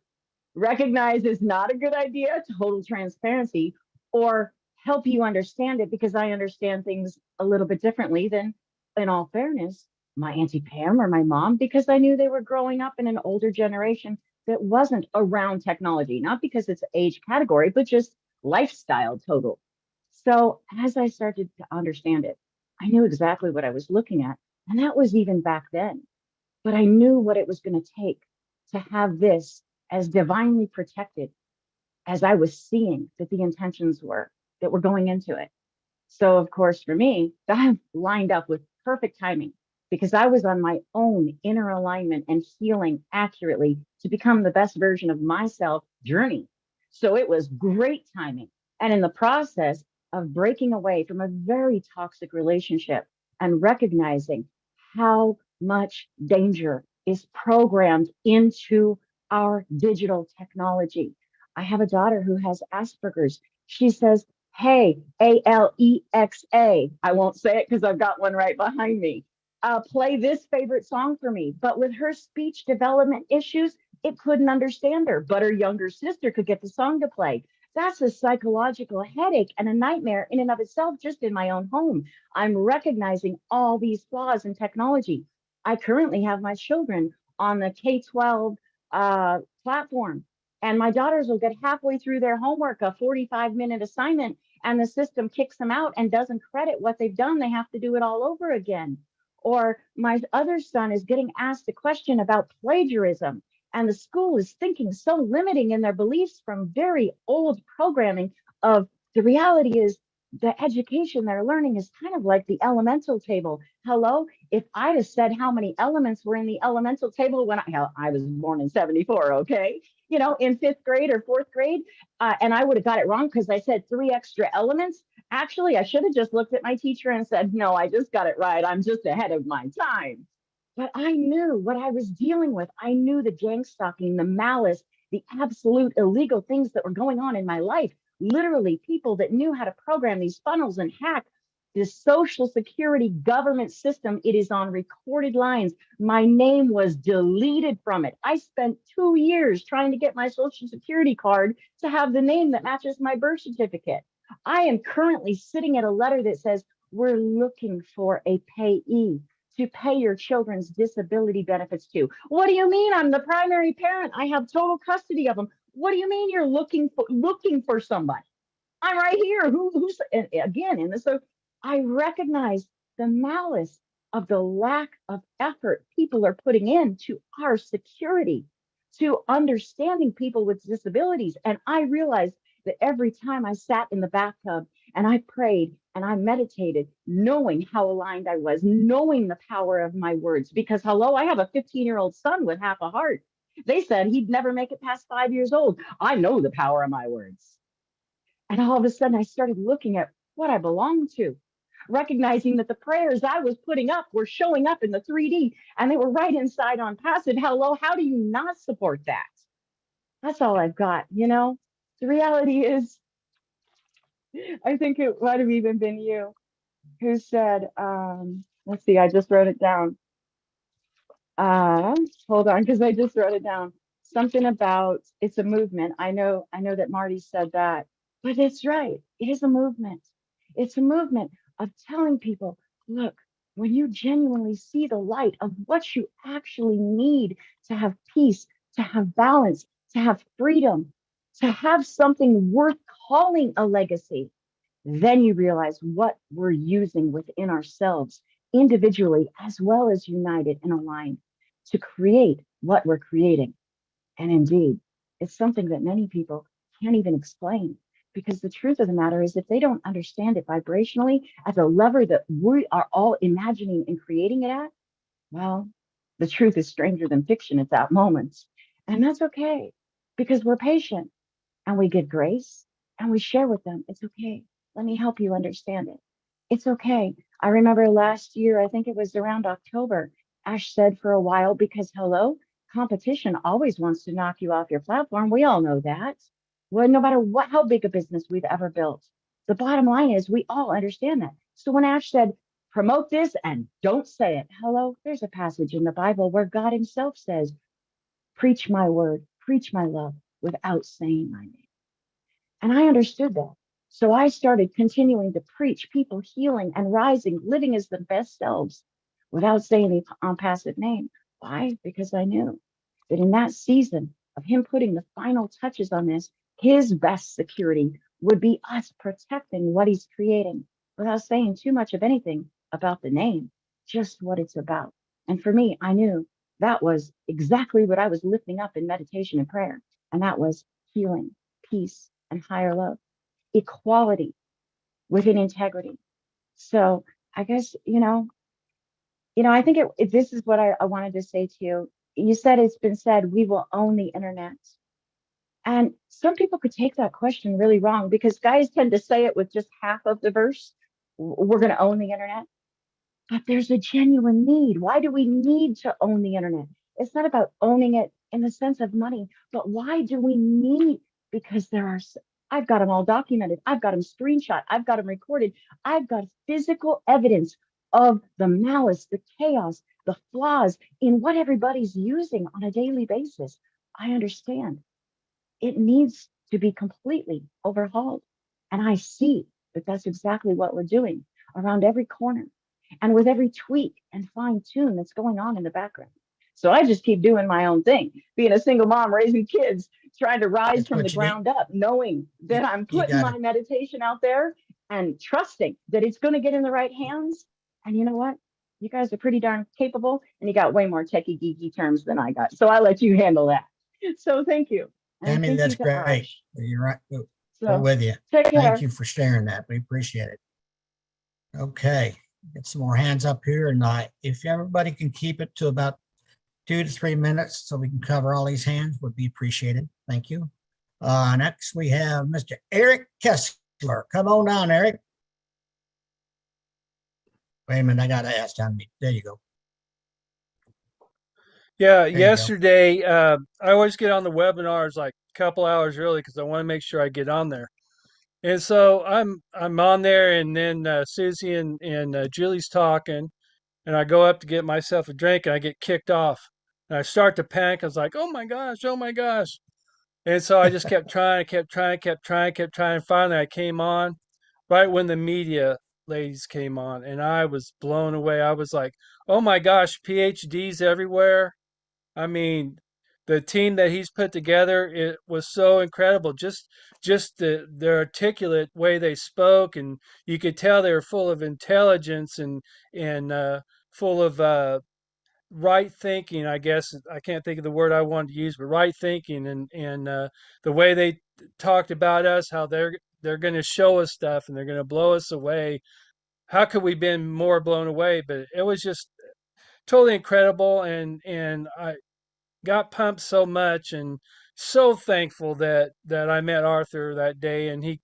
recognize it's not a good idea, total transparency, or help you understand it because I understand things a little bit differently than, in all fairness, my Auntie Pam or my mom, because I knew they were growing up in an older generation that wasn't around technology, not because it's age category, but just lifestyle total. So as I started to understand it, I knew exactly what I was looking at. And that was even back then. But I knew what it was going to take to have this as divinely protected as I was seeing that the intentions were that were going into it. So of course, for me, that lined up with perfect timing because I was on my own inner alignment and healing accurately to become the best version of myself journey. So it was great timing. And in the process of breaking away from a very toxic relationship and recognizing how much danger is programmed into our digital technology. I have a daughter who has Asperger's. She says, hey, Alexa. I won't say it because I've got one right behind me. Play this favorite song for me. But with her speech development issues, it couldn't understand her, but her younger sister could get the song to play. That's a psychological headache and a nightmare in and of itself, just in my own home. I'm recognizing all these flaws in technology. I currently have my children on the K-12 platform, and my daughters will get halfway through their homework, a 45-minute assignment, and the system kicks them out and doesn't credit what they've done. They have to do it all over again. Or my other son is getting asked a question about plagiarism, and the school is thinking so limiting in their beliefs from very old programming of the reality is the education they're learning is kind of like the elemental table. Hello, if I'd have said how many elements were in the elemental table when I was born in 74, okay? You know, in 5th grade or 4th grade, and I would have got it wrong because I said 3 extra elements. Actually, I should have just looked at my teacher and said, no, I just got it right. I'm just ahead of my time. But I knew what I was dealing with. I knew the gang stalking, the malice, the absolute illegal things that were going on in my life. Literally, people that knew how to program these funnels and hack this social security government system. It is on recorded lines. My name was deleted from it. I spent 2 years trying to get my social security card to have the name that matches my birth certificate. I am currently sitting at a letter that says, we're looking for a payee to pay your children's disability benefits to. What do you mean? I'm the primary parent. I have total custody of them. What do you mean you're looking for somebody? I'm right here. Who's and again in this? So I recognize the malice of the lack of effort people are putting into our security, to understanding people with disabilities. And I realized that every time I sat in the bathtub And I prayed and I meditated, knowing how aligned I was, knowing the power of my words. Because, hello, I have a 15-year-old son with half a heart. They said he'd never make it past 5 years old. I know the power of my words. And all of a sudden, I started looking at what I belonged to, recognizing that the prayers I was putting up were showing up in the 3D and they were right inside ONPASSIVE. Hello, how do you not support that? That's all I've got, you know? The reality is, I think it might have even been you who said, let's see, I just wrote it down. Hold on, because I just wrote it down. Something about it's a movement. I know that Marty said that, but it's right. It is a movement. It's a movement of telling people, look, when you genuinely see the light of what you actually need to have peace, to have balance, to have freedom, to have something worth calling a legacy, then you realize what we're using within ourselves individually as well as united and aligned to create what we're creating. And indeed, it's something that many people can't even explain, because the truth of the matter is if they don't understand it vibrationally at the level that we are all imagining and creating it at, well, the truth is stranger than fiction at that moment. And that's okay, because we're patient and we give grace and we share with them. It's okay. Let me help you understand it. It's okay. I remember last year, I think it was around October, Ash said for a while, because hello, competition always wants to knock you off your platform. We all know that. Well, no matter how big a business we've ever built, the bottom line is we all understand that. So when Ash said, promote this and don't say it, hello, there's a passage in the Bible where God himself says, preach my word, preach my love without saying my name. And I understood that. So I started continuing to preach people healing and rising, living as the best selves without saying the ONPASSIVE name. Why? Because I knew that in that season of him putting the final touches on this, his best security would be us protecting what he's creating without saying too much of anything about the name, just what it's about. And for me, I knew that was exactly what I was lifting up in meditation and prayer. And that was healing, peace, and higher love, equality within integrity. So I guess, I think this is what I wanted to say to you. You said it's been said, we will own the internet. And some people could take that question really wrong, because guys tend to say it with just half of the verse. We're going to own the internet. But there's a genuine need. Why do we need to own the internet? It's not about owning it in the sense of money, but why do we need? Because I've got them all documented. I've got them screenshot. I've got them recorded. I've got physical evidence of the malice, the chaos, the flaws in what everybody's using on a daily basis. I understand it needs to be completely overhauled. And I see that that's exactly what we're doing around every corner and with every tweak and fine tune that's going on in the background. So I just keep doing my own thing, being a single mom, raising kids, trying to rise That's from the what you need. ground up, knowing that I'm You putting got my it. meditation out there and trusting that it's going to get in the right hands. And you know what? You guys are pretty darn capable, and you got way more techie geeky terms than I got. So I let you handle that. So thank you. And Tammy, thank you that's to great. Ash. You're right. We're So with you. take Thank care. you for sharing that. We appreciate it. Okay, get some more hands up here, and if everybody can keep it to about 2 to 3 minutes so we can cover all these hands, would be appreciated. Thank you. Next we have Mr. Eric Kessler. Come on down, Eric. Wait a minute, I gotta ask John. There you go. Yeah, you go. yesterday, I always get on the webinars like a couple hours early because I want to make sure I get on there. And so I'm on there, and then Susie and Julie's talking, and I go up to get myself a drink, and I get kicked off, and I start to panic. I was like, oh my gosh, oh my gosh! And so I just kept trying, kept trying, kept trying, kept trying. And finally, I came on right when the media ladies came on, and I was blown away. I was like, oh my gosh, PhDs everywhere. I mean, the team that he's put together, it was so incredible. Just the articulate way they spoke, and you could tell they were full of intelligence and full of right thinking. I guess I can't think of the word I wanted to use, but right thinking, and the way they talked about us, how they're going to show us stuff and they're going to blow us away. How could we been more blown away? But it was just totally incredible, and I got pumped so much and so thankful that I met Arthur that day, and he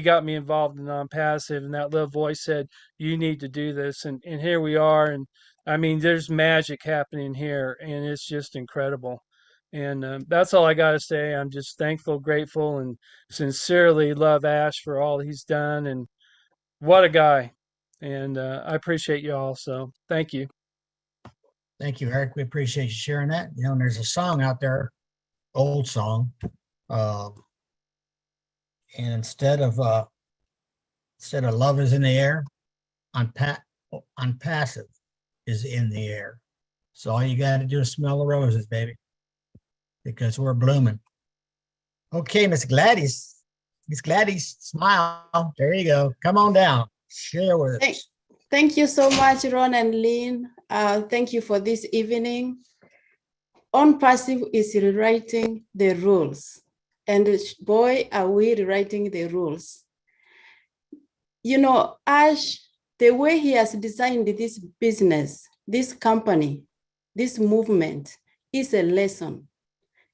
got me involved in non-passive, and that little voice said, you need to do this, and here we are. And I mean, there's magic happening here, and it's just incredible. And that's all I got to say. I'm just thankful, grateful, and sincerely love Ash for all he's done, and what a guy. And I appreciate you all, so thank you. Thank you, Eric. We appreciate you sharing that. You know, and there's a song out there, old song. And instead of love is in the air, unpassive is in the air. So all you got to do is smell the roses, baby, because we're blooming. Okay, Miss Gladys. Miss Gladys, smile. There you go. Come on down. Share with us. Thank you so much, Ron and Lynn. Thank you for this evening. ONPASSIVE is rewriting the rules. And boy, are we rewriting the rules. You know, Ash, the way he has designed this business, this company, this movement is a lesson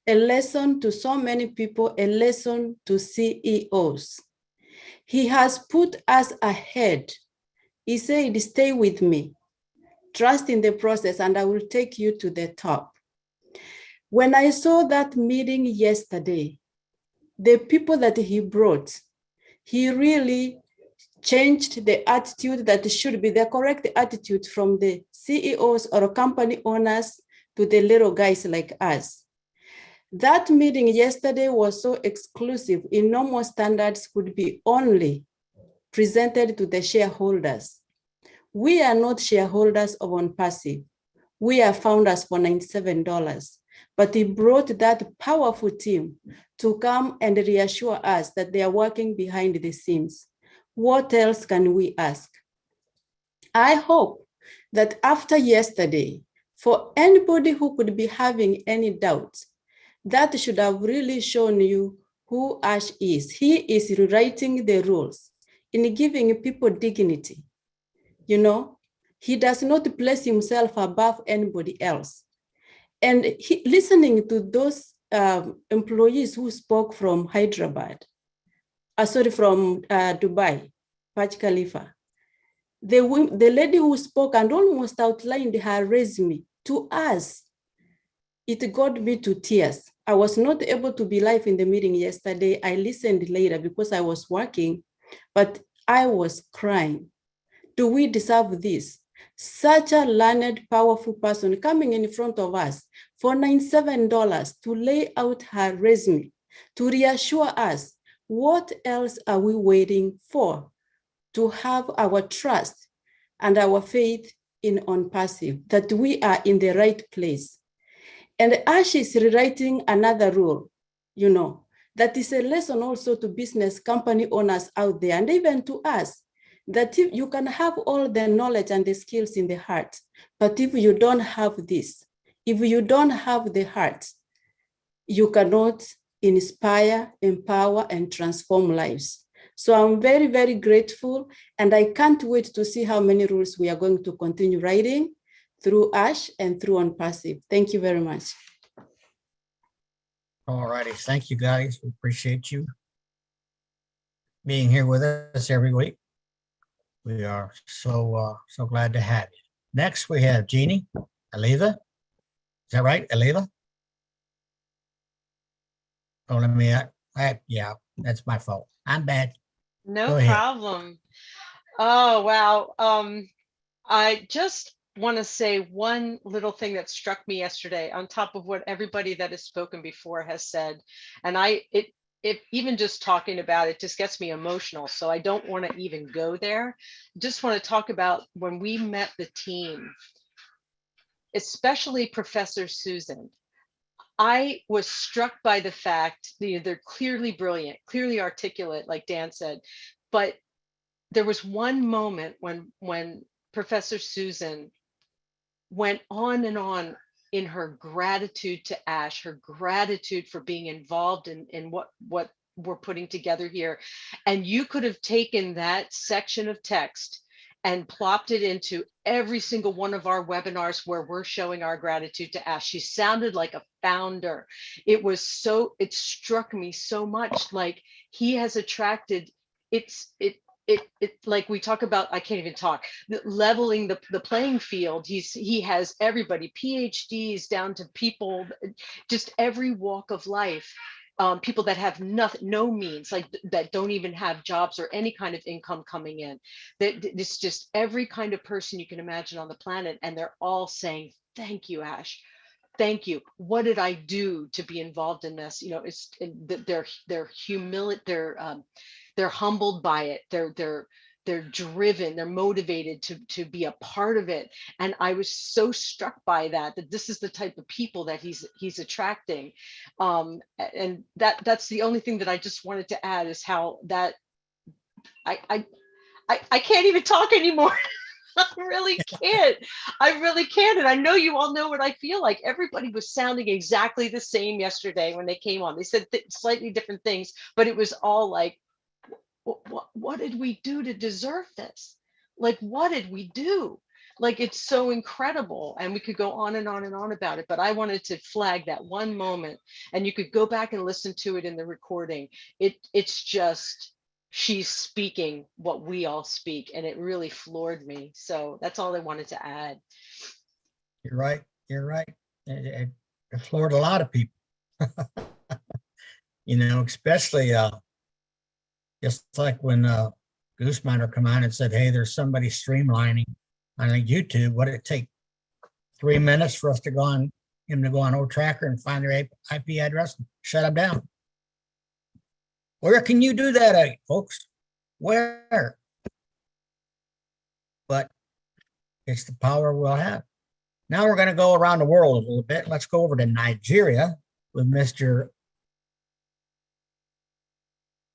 to so many people, a lesson to CEOs. He has put us ahead. He said, stay with me, trust in the process, and I will take you to the top. When I saw that meeting yesterday, the people that he brought, he really changed the attitude that should be the correct attitude from the CEOs or company owners to the little guys like us. That meeting yesterday was so exclusive. In normal standards could be only presented to the shareholders. We are not shareholders of ONPASSIVE. We are founders for $97. But he brought that powerful team to come and reassure us that they are working behind the scenes. What else can we ask? I hope that after yesterday, for anybody who could be having any doubts, that should have really shown you who Ash is. He is rewriting the rules in giving people dignity. You know, he does not place himself above anybody else. And listening to those employees who spoke from Hyderabad, from Dubai, Burj Khalifa, the lady who spoke and almost outlined her resume to us, it got me to tears. I was not able to be live in the meeting yesterday. I listened later because I was working, but I was crying. Do we deserve this? Such a learned, powerful person coming in front of us for $97 to lay out her resume, to reassure us. What else are we waiting for? To have our trust and our faith in ONPASSIVE, that we are in the right place. And Ash is rewriting another rule, you know, that is a lesson also to business company owners out there, and even to us, that if you can have all the knowledge and the skills in the heart, but if you don't have this, if you don't have the heart, you cannot inspire, empower, and transform lives. So I'm very, very grateful, and I can't wait to see how many rules we are going to continue writing through Ash and through ONPASSIVE. Thank you very much. All righty. Thank you, guys. We appreciate you being here with us every week. We are so glad to have you. Next, we have Jeannie Aliva. Is that right, Aliva? Oh, let me, yeah, that's my fault. I'm bad. No problem. Oh, wow. I just want to say one little thing that struck me yesterday on top of what everybody that has spoken before has said. And it even just talking about it just gets me emotional. So I don't want to even go there. Just want to talk about when we met the team, especially Professor Susan. I was struck by the fact that they're clearly brilliant, clearly articulate, like Dan said, but there was one moment when Professor Susan went on and on in her gratitude to Ash, her gratitude for being involved in what we're putting together here. And you could have taken that section of text and plopped it into every single one of our webinars where we're showing our gratitude to Ash. She sounded like a founder. It struck me so much like he has attracted, it like we talk about, I can't even talk, leveling the playing field. He has everybody, PhDs down to people, just every walk of life. People that have no means, like that don't even have jobs or any kind of income coming in. It's just every kind of person you can imagine on the planet. And they're all saying, thank you, Ash. Thank you. What did I do to be involved in this? You know, it's they're humility, they're humbled by it. They're driven, they're motivated to be a part of it. And I was so struck by that this is the type of people that he's attracting. And that's the only thing that I just wanted to add, is how that I can't even talk anymore. I really can't. And I know you all know what I feel like. Everybody was sounding exactly the same yesterday when they came on. They said slightly different things, but it was all like, what did we do to deserve this? Like, what did we do? Like, it's so incredible. And we could go on and on and on about it, but I wanted to flag that one moment, and you could go back and listen to it in the recording. It's just, she's speaking what we all speak, and it really floored me. So that's all I wanted to add. You're right. You're right. It floored a lot of people. You know, especially just like when Gooseminer come on and said, hey, there's somebody streamlining on YouTube. What did it take? 3 minutes for us to go on, him to go on OTracker and find their IP address and shut them down. Where can you do that at, folks? Where? But it's the power we'll have. Now we're going to go around the world a little bit. Let's go over to Nigeria with Mr.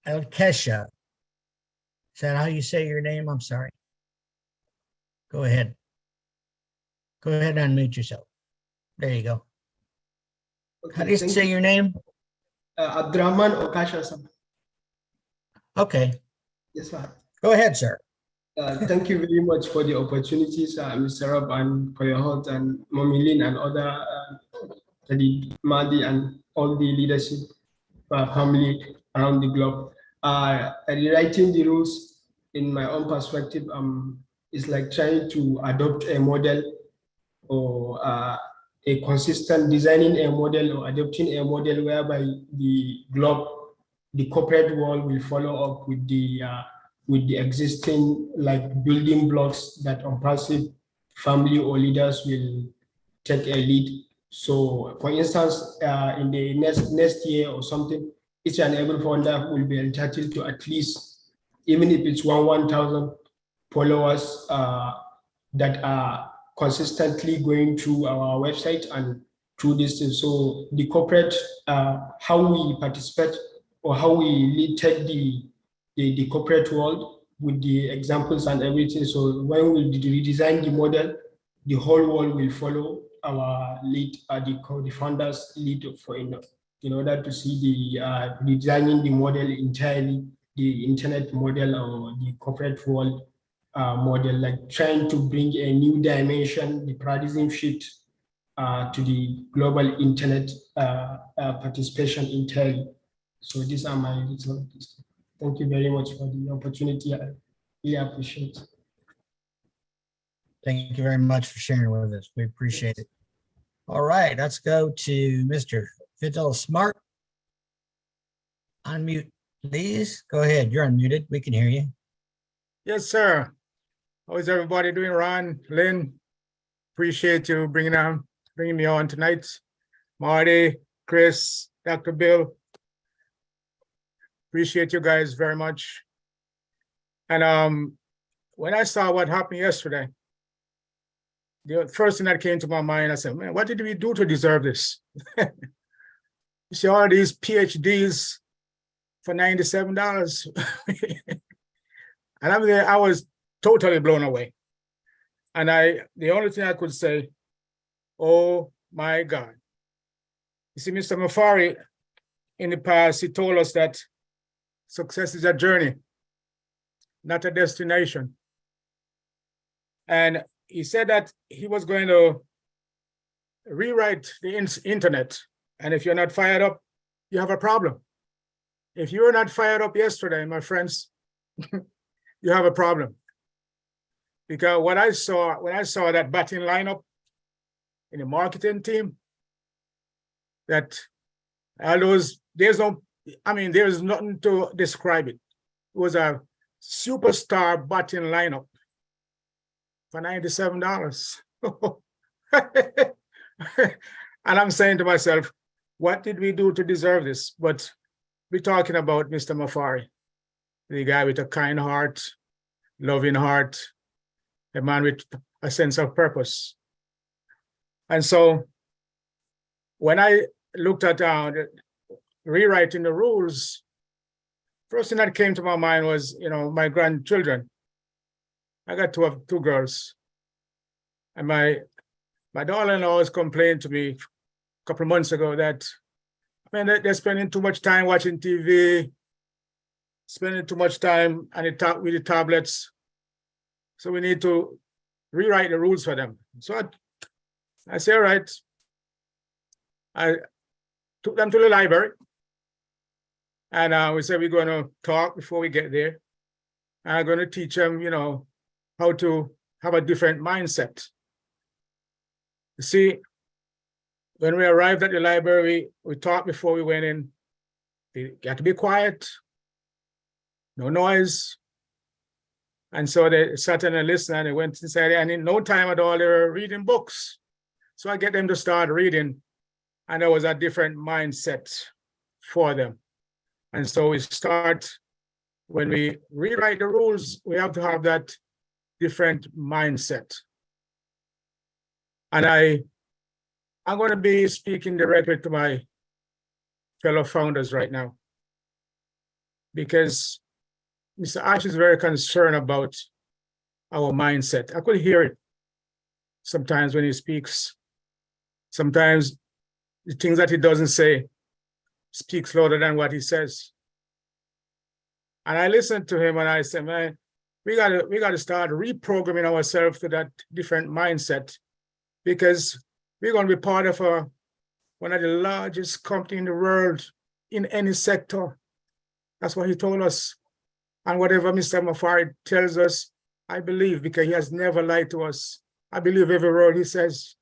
Elkesha. Is that how you say your name? I'm sorry. Go ahead. Go ahead and unmute yourself. There you go. Okay, How do you say your name? Abdurrahman Okasha. Okay. Yes, sir. Go ahead, sir. Thank you very much for the opportunities, Mr. Rob, and for your host, and Momilin, and other Madi, and all the leadership family around the globe. Rewriting the rules, in my own perspective, is like trying to adopt a model, or a consistent designing a model or adopting a model whereby the globe, the corporate world, will follow up with the existing like building blocks that ONPASSIVE family or leaders will take a lead. So, for instance, in the next year or something, each and every founder will be entitled to at least, even if it's 1,000 followers that are consistently going through our website and through this thing. So the corporate, how we participate or how we take the corporate world with the examples and everything. So when we redesign the model, the whole world will follow our lead, the founders lead for in order to see the designing the model entirely, the internet model or the corporate world model, like trying to bring a new dimension, the paradigm shift to the global internet participation entirely. So these are my results. Thank you very much for the opportunity. I really appreciate it. Thank you very much for sharing with us. We appreciate it. All right, let's go to Mr. Fiddle Smart. Unmute, please. Go ahead. You're unmuted. We can hear you. Yes, sir. How is everybody doing? Ron, Lynn, appreciate you bringing me on tonight. Marty, Chris, Dr. Bill, appreciate you guys very much. And when I saw what happened yesterday, the first thing that came to my mind, I said, man, what did we do to deserve this? You see all these PhDs for $97. And I'm there, I was totally blown away. And the only thing I could say, oh my God. You see, Mr. Mafari, in the past, he told us that Success is a journey, not a destination. And he said that he was going to rewrite the internet. And if you're not fired up, you have a problem. If you were not fired up yesterday, my friends, you have a problem. Because what I saw, when I saw that batting lineup in the marketing team, that all those, there's nothing to describe it. It was a superstar batting lineup for $97. And I'm saying to myself, what did we do to deserve this? But we're talking about Mr. Mafari, the guy with a kind heart, loving heart, a man with a sense of purpose. And so when I looked at rewriting the rules, first thing that came to my mind was, my grandchildren. I got two girls. And my daughter-in-law was complaining to me a couple of months ago that, man, they're spending too much time watching TV, spending too much time with the tablets. So we need to rewrite the rules for them. So I said, all right. I took them to the library. And we said, we're going to talk before we get there. And I'm going to teach them, how to have a different mindset. You see, when we arrived at the library, we talked before we went in. You got to be quiet, no noise. And so they sat and listened, and they went inside, and in no time at all, they were reading books. So I get them to start reading, and there was a different mindset for them. And so we start, when we rewrite the rules, we have to have that different mindset. And I'm going to be speaking directly to my fellow founders right now, because Mr. Ash is very concerned about our mindset. I could hear it sometimes when he speaks. Sometimes the things that he doesn't say speaks louder than what he says. And I listened to him and I said, man, we gotta start reprogramming ourselves to that different mindset, because we're going to be part of one of the largest companies in the world in any sector. That's what he told us. And whatever Mr. Mafari tells us, I believe, because he has never lied to us. I believe every word he says.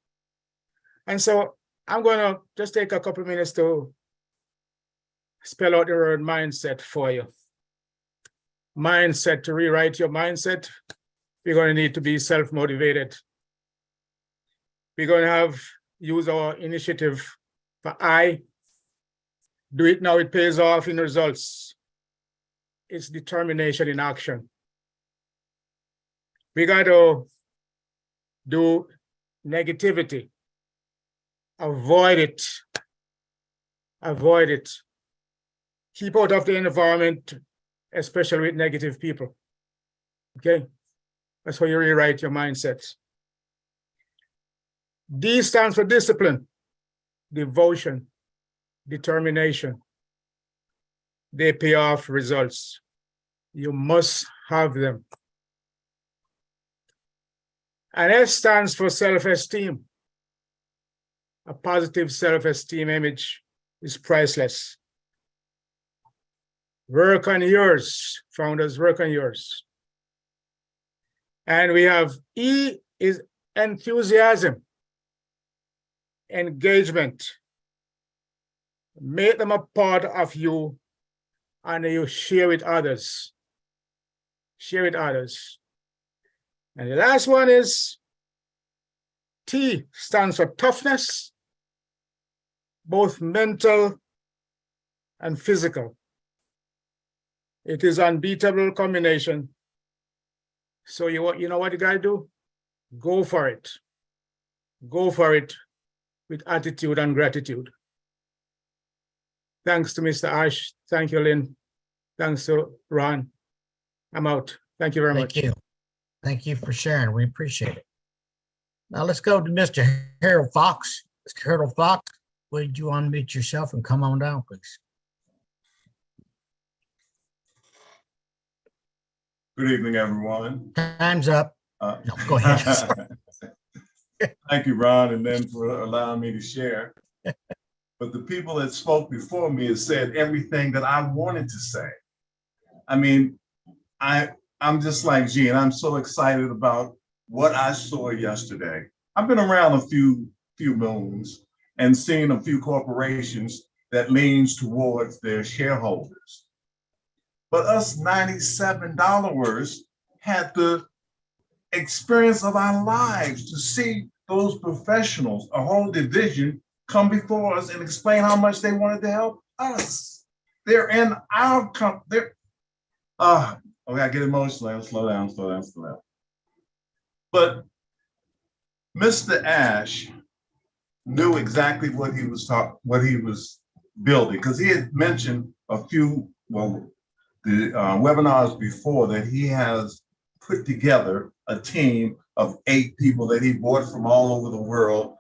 And so I'm going to just take a couple of minutes to spell out the word mindset for you. Mindset, to rewrite your mindset, we're going to need to be self-motivated. We're going to use our initiative for I. Do it now, it pays off in results. It's determination in action. We got to do negativity. Avoid it. Avoid it. Keep out of the environment, especially with negative people. Okay? That's how you rewrite your mindset. D stands for discipline, devotion, determination. They pay off results. You must have them. And S stands for self-esteem. A positive self-esteem image is priceless. Work on yours, founders, work on yours. And we have E is enthusiasm, engagement. Make them a part of you and you share with others. Share with others. And the last one is T, stands for toughness, both mental and physical. It is an unbeatable combination. So you know what you gotta do? Go for it. Go for it with attitude and gratitude. Thanks to Mr. Ash. Thank you, Lynn. Thanks to Ron. I'm out. Thank you very much. Thank you. Thank you for sharing. We appreciate it. Now let's go to Mr. Harold Fox. Mr. Harold Fox, would you unmute yourself and come on down, please? Good evening, everyone. Time's up. No, go ahead. Thank you, Ron, and then for allowing me to share. But the people that spoke before me have said everything that I wanted to say. I mean, I'm just like Gene. I'm so excited about what I saw yesterday. I've been around a few moons and seen a few corporations that leans towards their shareholders. But us 97-dollars had the experience of our lives to see those professionals, a whole division, come before us and explain how much they wanted to help us. They're in our company. Okay, I get emotional. Slow down. But Mr. Ash knew exactly what he was building, because he had mentioned a few, the webinars before, that he has put together a team of 8 people that he brought from all over the world.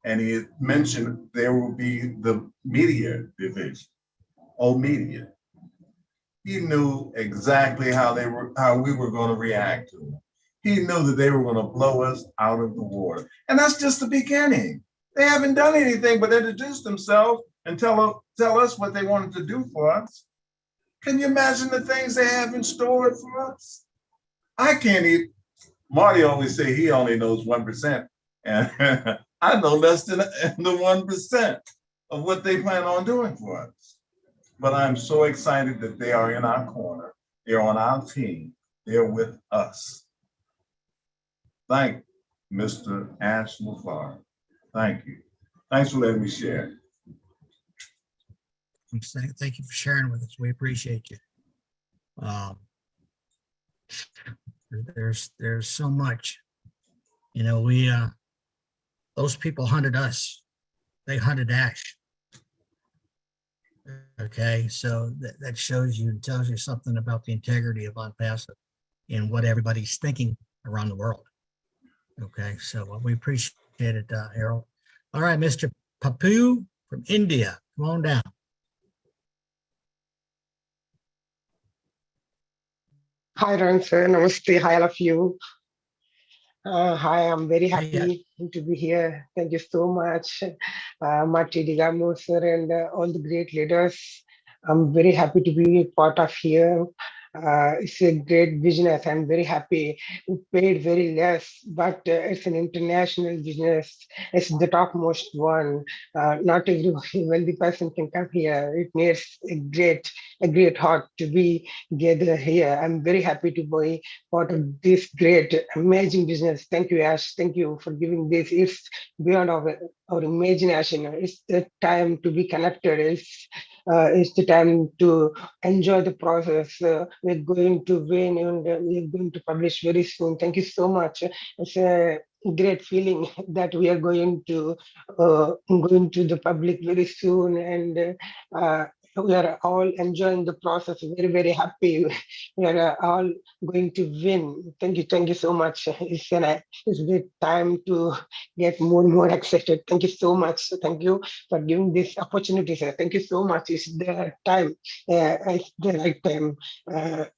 And he had mentioned there will be the media division, media. He knew exactly how we were going to react to them. He knew that they were going to blow us out of the water. And that's just the beginning. They haven't done anything but introduce themselves and tell us what they wanted to do for us. Can you imagine the things they have in store for us? I can't even. Marty always say he only knows 1%. And I know less than the 1% of what they plan on doing for us. But I'm so excited that they are in our corner. They're on our team. They're with us. Thank Mr. Ash LaFleur. Thank you. Thanks for letting me share. Thank you for sharing with us. We appreciate you. There's so much. You know, those people hunted us. They hunted Ash. Okay, so that shows you, tells you something about the integrity of ONPASSIVE and what everybody's thinking around the world. Okay, so we appreciate it, Harold. All right, Mr. Papu from India, come on down. Hi, Ron sir. Namaste. Hi, all of you. Hi, I'm very happy to be here. Thank you so much, Marty Digamo sir, and all the great leaders. I'm very happy to be part of here. It's a great business. I'm very happy. We paid very less, but it's an international business. It's the topmost one. Not every wealthy person can come here. It needs a great heart to be gathered here. I'm very happy to be part of this great, amazing business. Thank you, Ash. Thank you for giving this. It's beyond our imagination. It's the time to be connected. It's the time to enjoy the process. We're going to win and we're going to publish very soon. Thank you so much. It's a great feeling that we are going to the public very soon, and we are all enjoying the process. Very, very happy. We are all going to win. Thank you so much. It's the time to get more excited. Thank you so much. Thank you for giving this opportunity, sir. Thank you so much. It's the time. It's the right time.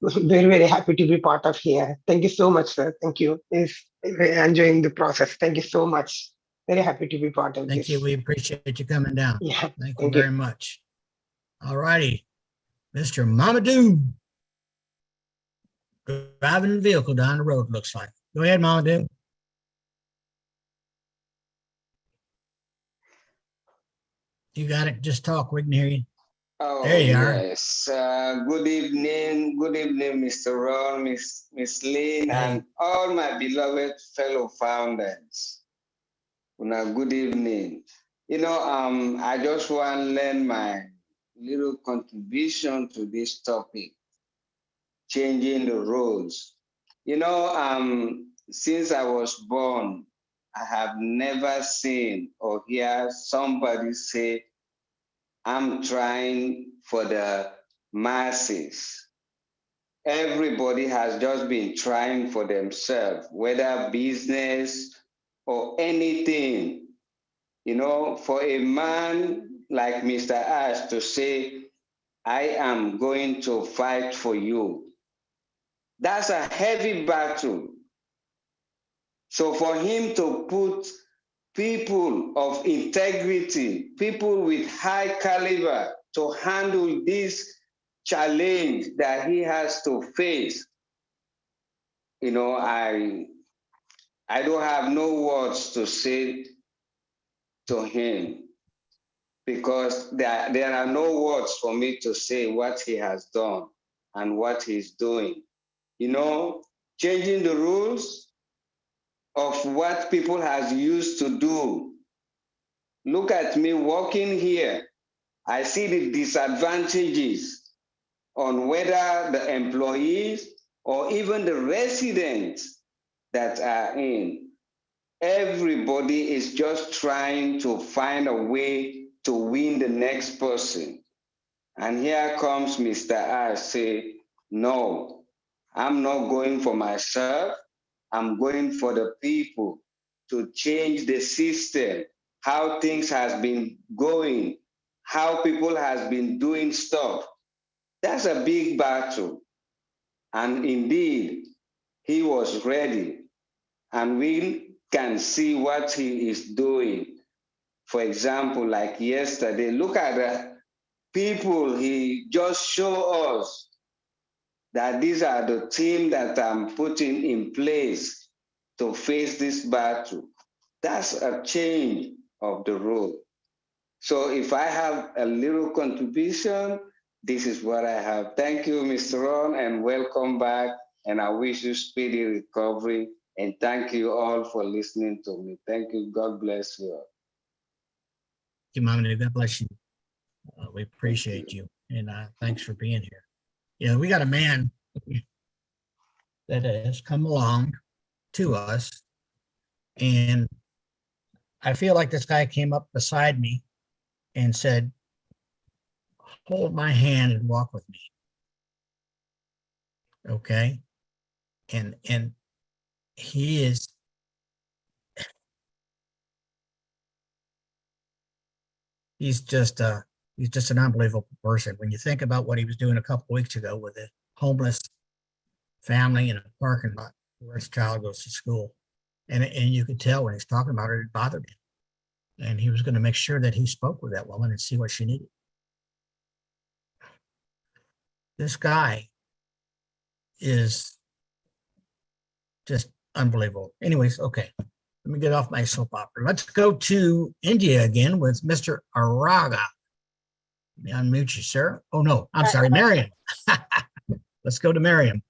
Very, very happy to be part of here. Thank you so much, sir. Thank you. It's enjoying the process. Thank you so much. Very happy to be part of this. Thank you. We appreciate you coming down. Yeah. Thank you very much. All righty, Mr. Mamadou. Driving the vehicle down the road, looks like. Go ahead, Mamadou. You got it. Just talk. We can hear you. Oh, there you yes. Good evening, Mr. Ron, Miss Lynn, and all my beloved fellow founders. Good evening. You know, I just want to lend my little contribution to this topic, changing the roles. You know, since I was born, I have never seen or hear somebody say, I'm trying for the masses. Everybody has just been trying for themselves, whether business or anything. You know, for a man like Mr. Ash to say, I am going to fight for you. That's a heavy battle. So for him to put people of integrity, people with high caliber to handle this challenge that he has to face, you know, I don't have no words to say to him, because there are no words for me to say what he has done and what he's doing. You know, changing the rules of what people has used to do. Look at me walking here. I see the disadvantages on whether the employees or even the residents that are in. Everybody is just trying to find a way to win the next person. And here comes Mr. Ash say, no, I'm not going for myself. I'm going for the people to change the system, how things has been going, how people has been doing stuff. That's a big battle. And indeed, he was ready. And we can see what he is doing. For example, like yesterday, look at the people he just showed us that these are the team that I'm putting in place to face this battle. That's a change of the rule. So if I have a little contribution, this is what I have. Thank you, Mr. Ron, and welcome back. And I wish you speedy recovery. And thank you all for listening to me. Thank you. God bless you all. Thank you, Mama. God bless you. We appreciate you. And thanks for being here. Yeah, we got a man that has come along to us, and I feel like this guy came up beside me and said, hold my hand and walk with me. Okay. And he is, he's just an unbelievable person. When you think about what he was doing a couple of weeks ago with a homeless family in a parking lot where his child goes to school. And you could tell when he's talking about it, it bothered him. And he was going to make sure that he spoke with that woman and see what she needed. This guy is just unbelievable. Anyways, okay, let me get off my soap opera. Let's go to India again with Mr. Araga. Unmute you, sir. Oh, no, I'm sorry, Miriam. Let's go to Miriam.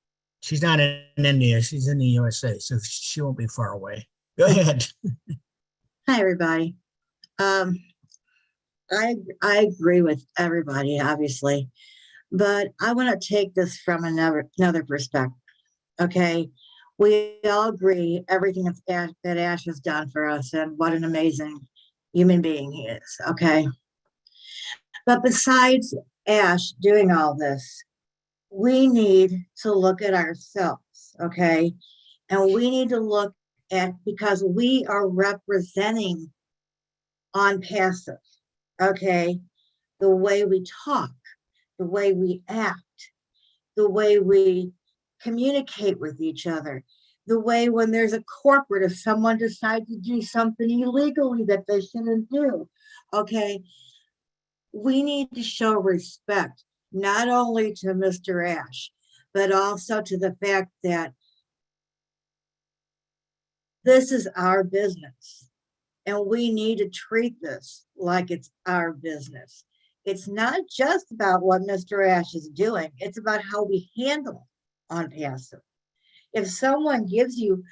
She's not in India. She's in the USA, so she won't be far away. Go ahead. Hi, everybody. I agree with everybody, obviously, but I want to take this from another perspective. Okay, we all agree everything that Ash has done for us and what an amazing human being he is. Okay, but besides Ash doing all this, we need to look at ourselves. Okay, and we need to look at, because we are representing ONPASSIVE. Okay, the way we talk, the way we act, the way we communicate with each other, the way when there's a corporate, if someone decides to do something illegally that they shouldn't do, okay, we need to show respect, not only to Mr. Ash, but also to the fact that this is our business. And we need to treat this like it's our business. It's not just about what Mr. Ash is doing. It's about how we handle ONPASSIVE. If someone gives you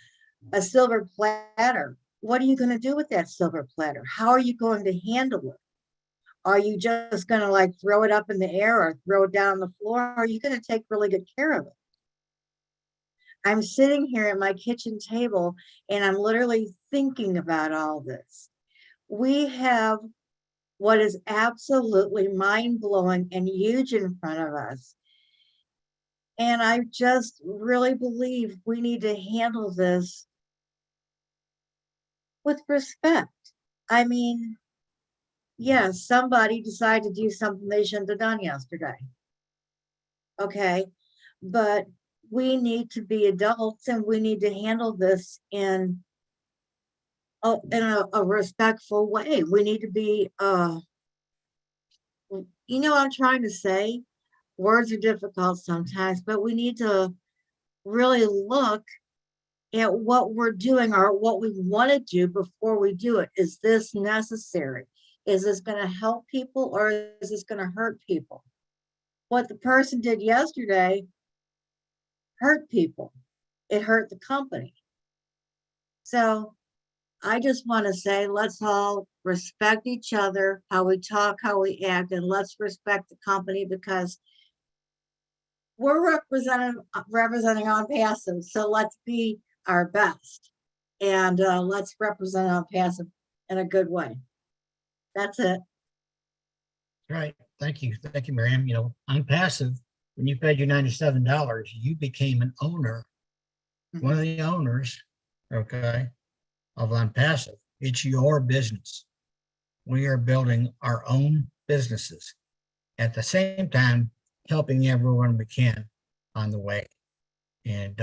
a silver platter, what are you going to do with that silver platter? How are you going to handle it? Are you just going to like throw it up in the air or throw it down on the floor? Or are you going to take really good care of it? I'm sitting here at my kitchen table and I'm literally thinking about all this. We have what is absolutely mind-blowing and huge in front of us. And I just really believe we need to handle this with respect. I mean, yes, somebody decided to do something they shouldn't have done yesterday. Okay, but we need to be adults and we need to handle this in a respectful way. We need to be, you know what I'm trying to say? Words are difficult sometimes, but we need to really look at what we're doing or what we want to do before we do it. Is this necessary? Is this going to help people or is this going to hurt people? What the person did yesterday hurt people. It hurt the company. So I just want to say, let's all respect each other, how we talk, how we act, and let's respect the company because we're representing ONPASSIVE. So let's be our best and let's represent ONPASSIVE in a good way. That's it. Right. Thank you. Thank you, Miriam. You know, ONPASSIVE, when you paid your $97, you became an owner, one of the owners, okay, of ONPASSIVE. It's your business. We are building our own businesses. At the same time, helping everyone we can on the way. And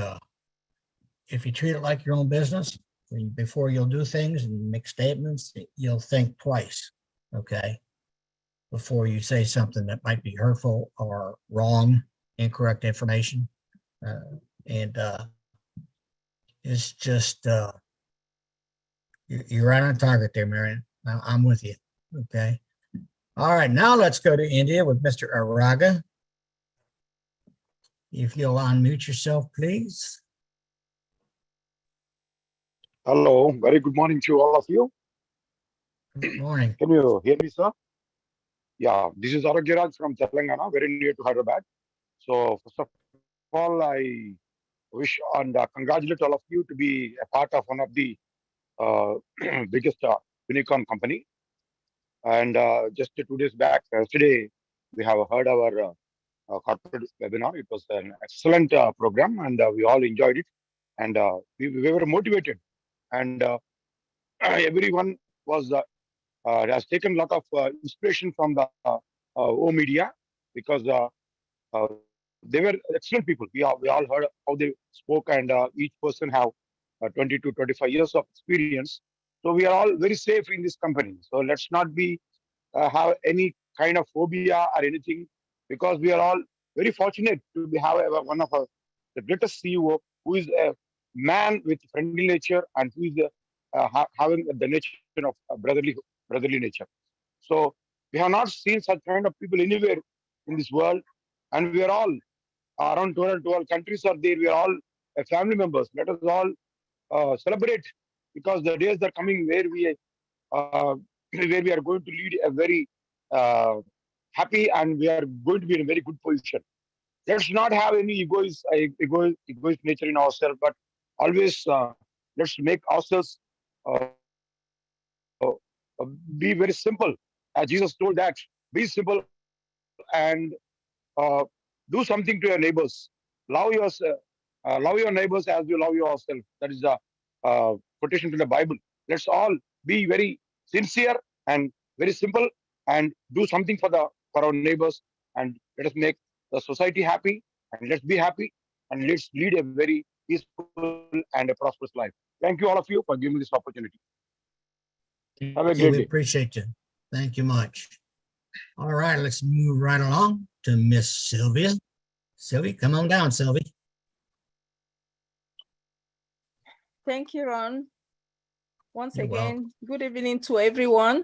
if you treat it like your own business, before you'll do things and make statements, you'll think twice, okay? Before you say something that might be hurtful or wrong, incorrect information. It's just, you're right on target there, Marion. I'm with you, okay? All right, now let's go to India with Mr. Araga. If you'll unmute yourself, please. Hello, very good morning to all of you. Good morning. Can you hear me, sir? Yeah, this is Aragiraj from Telangana, very near to Hyderabad. So first of all, I wish and congratulate all of you to be a part of one of the biggest unicorn company. And just 2 days back, yesterday, we have heard our corporate webinar. It was an excellent program and we all enjoyed it. And we were motivated. And everyone was has taken a lot of inspiration from the O media because they were excellent people. We all heard how they spoke, and each person have 20 to 25 years of experience. So we are all very safe in this company. So let's not be have any kind of phobia or anything, because we are all very fortunate to have one of the greatest CEO who is a man with friendly nature and who is having the nature of brotherly nature. So we have not seen such kind of people anywhere in this world, and we are all around 212 countries are there. We are all family members. Let us all celebrate, because the days are coming where we are going to lead a very happy, and we are going to be in a very good position. Let's not have any egoist nature in ourselves, but always let's make ourselves be very simple. As Jesus told that, be simple and do something to your neighbors. Love your neighbors as you love yourself. That is the quotation to the Bible. Let's all be very sincere and very simple and do something for our neighbors, and let us make the society happy, and let's be happy, and let's lead a very peaceful and a prosperous life. Thank you all of you for giving me this opportunity. Have a great day. We appreciate you. Thank you much. All right, let's move right along to Miss Sylvia. Sylvia, come on down, Sylvia. Thank you, Ron. Once You're again, welcome. good evening to everyone.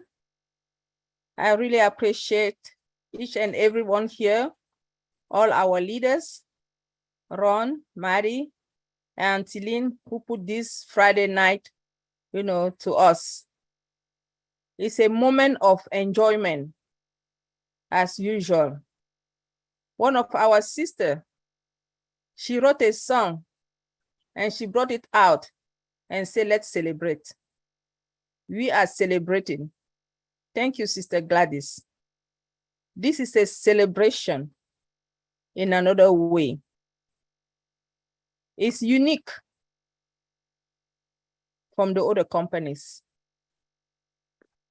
I really appreciate each and everyone here, all our leaders, Ron, Mary, and Tilin, who put this Friday night, to us. It's a moment of enjoyment, as usual. One of our sisters, she wrote a song and she brought it out and said, let's celebrate. We are celebrating. Thank you, Sister Gladys. This is a celebration in another way. It's unique from the other companies.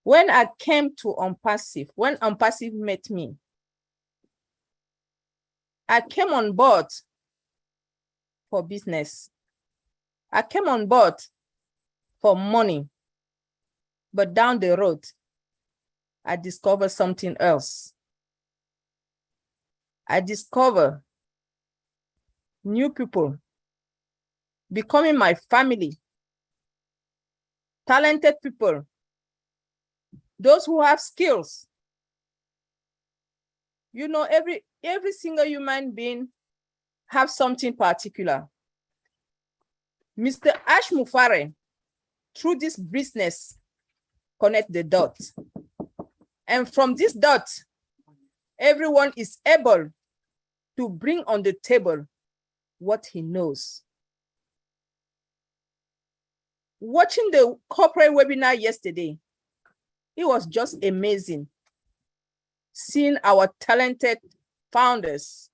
When I came to ONPASSIVE, when ONPASSIVE met me, I came on board for business. I came on board for money, but down the road, I discovered something else. I discovered new people becoming my family, talented people, those who have skills. You know, every single human being have something particular. Mr. Ash Mufare, through this business, connect the dots. And from this dot, everyone is able to bring on the table what he knows. Watching the corporate webinar yesterday, it was just amazing seeing our talented founders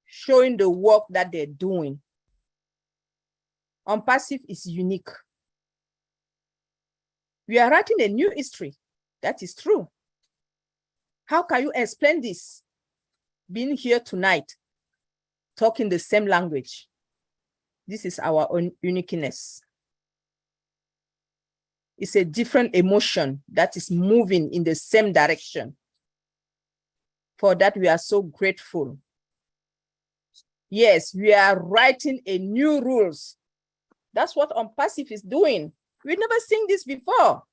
showing the work that they're doing. ONPASSIVE is unique. We are writing a new history. That is true. How can you explain this? Being here tonight, talking the same language. This is our own uniqueness. It's a different emotion that is moving in the same direction. For that, we are so grateful. Yes, we are writing a new rules. That's what ONPASSIVE is doing. We've never seen this before.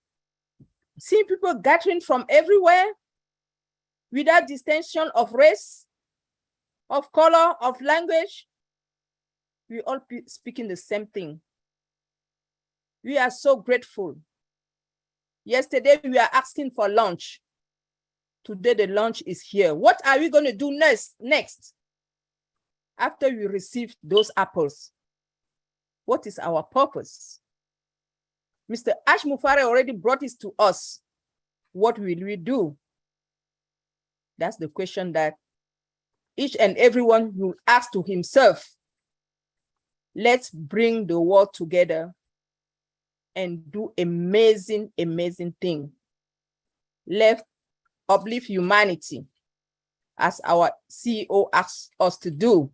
Seeing people gathering from everywhere without distinction of race, of color, of language. We all speaking the same thing. We are so grateful. Yesterday, we were asking for lunch. Today, the lunch is here. What are we going to do next? After we receive those apples, what is our purpose? Mr. Ash Mufare already brought it to us. What will we do? That's the question that each and everyone will ask to himself. Let's bring the world together and do amazing, amazing thing. Let's uplift humanity as our CEO asks us to do.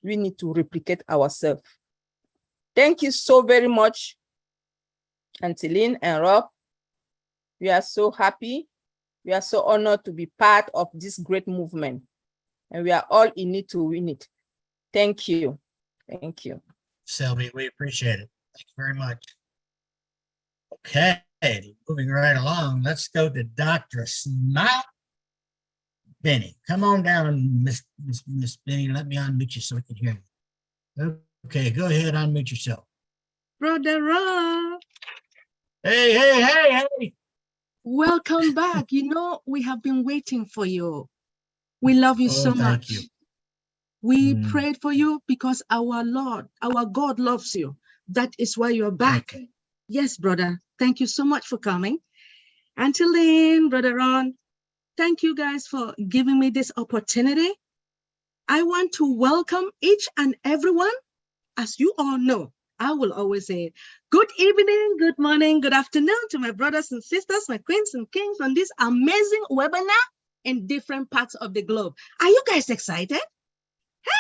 We need to replicate ourselves. Thank you so very much, Auntie Lynn and Rob. We are so happy. We are so honored to be part of this great movement. And we are all in it to win it. Thank you. Thank you. Sylvie, we appreciate it. Thank you very much. Okay, moving right along. Let's go to Dr. Smile Benny. Come on down, Miss Benny. Let me unmute you so we can hear you. Okay, go ahead, unmute yourself. Brother Rob. Hey. Welcome back. You know, we have been waiting for you. We love you so much. Thank you. We prayed for you because our Lord, our God loves you. That is why you're back. Okay. Yes, brother. Thank you so much for coming. Until then, Brother Ron, thank you guys for giving me this opportunity. I want to welcome each and everyone. As you all know, I will always say good evening, good morning, good afternoon to my brothers and sisters, my queens and kings on this amazing webinar in different parts of the globe. Are you guys excited?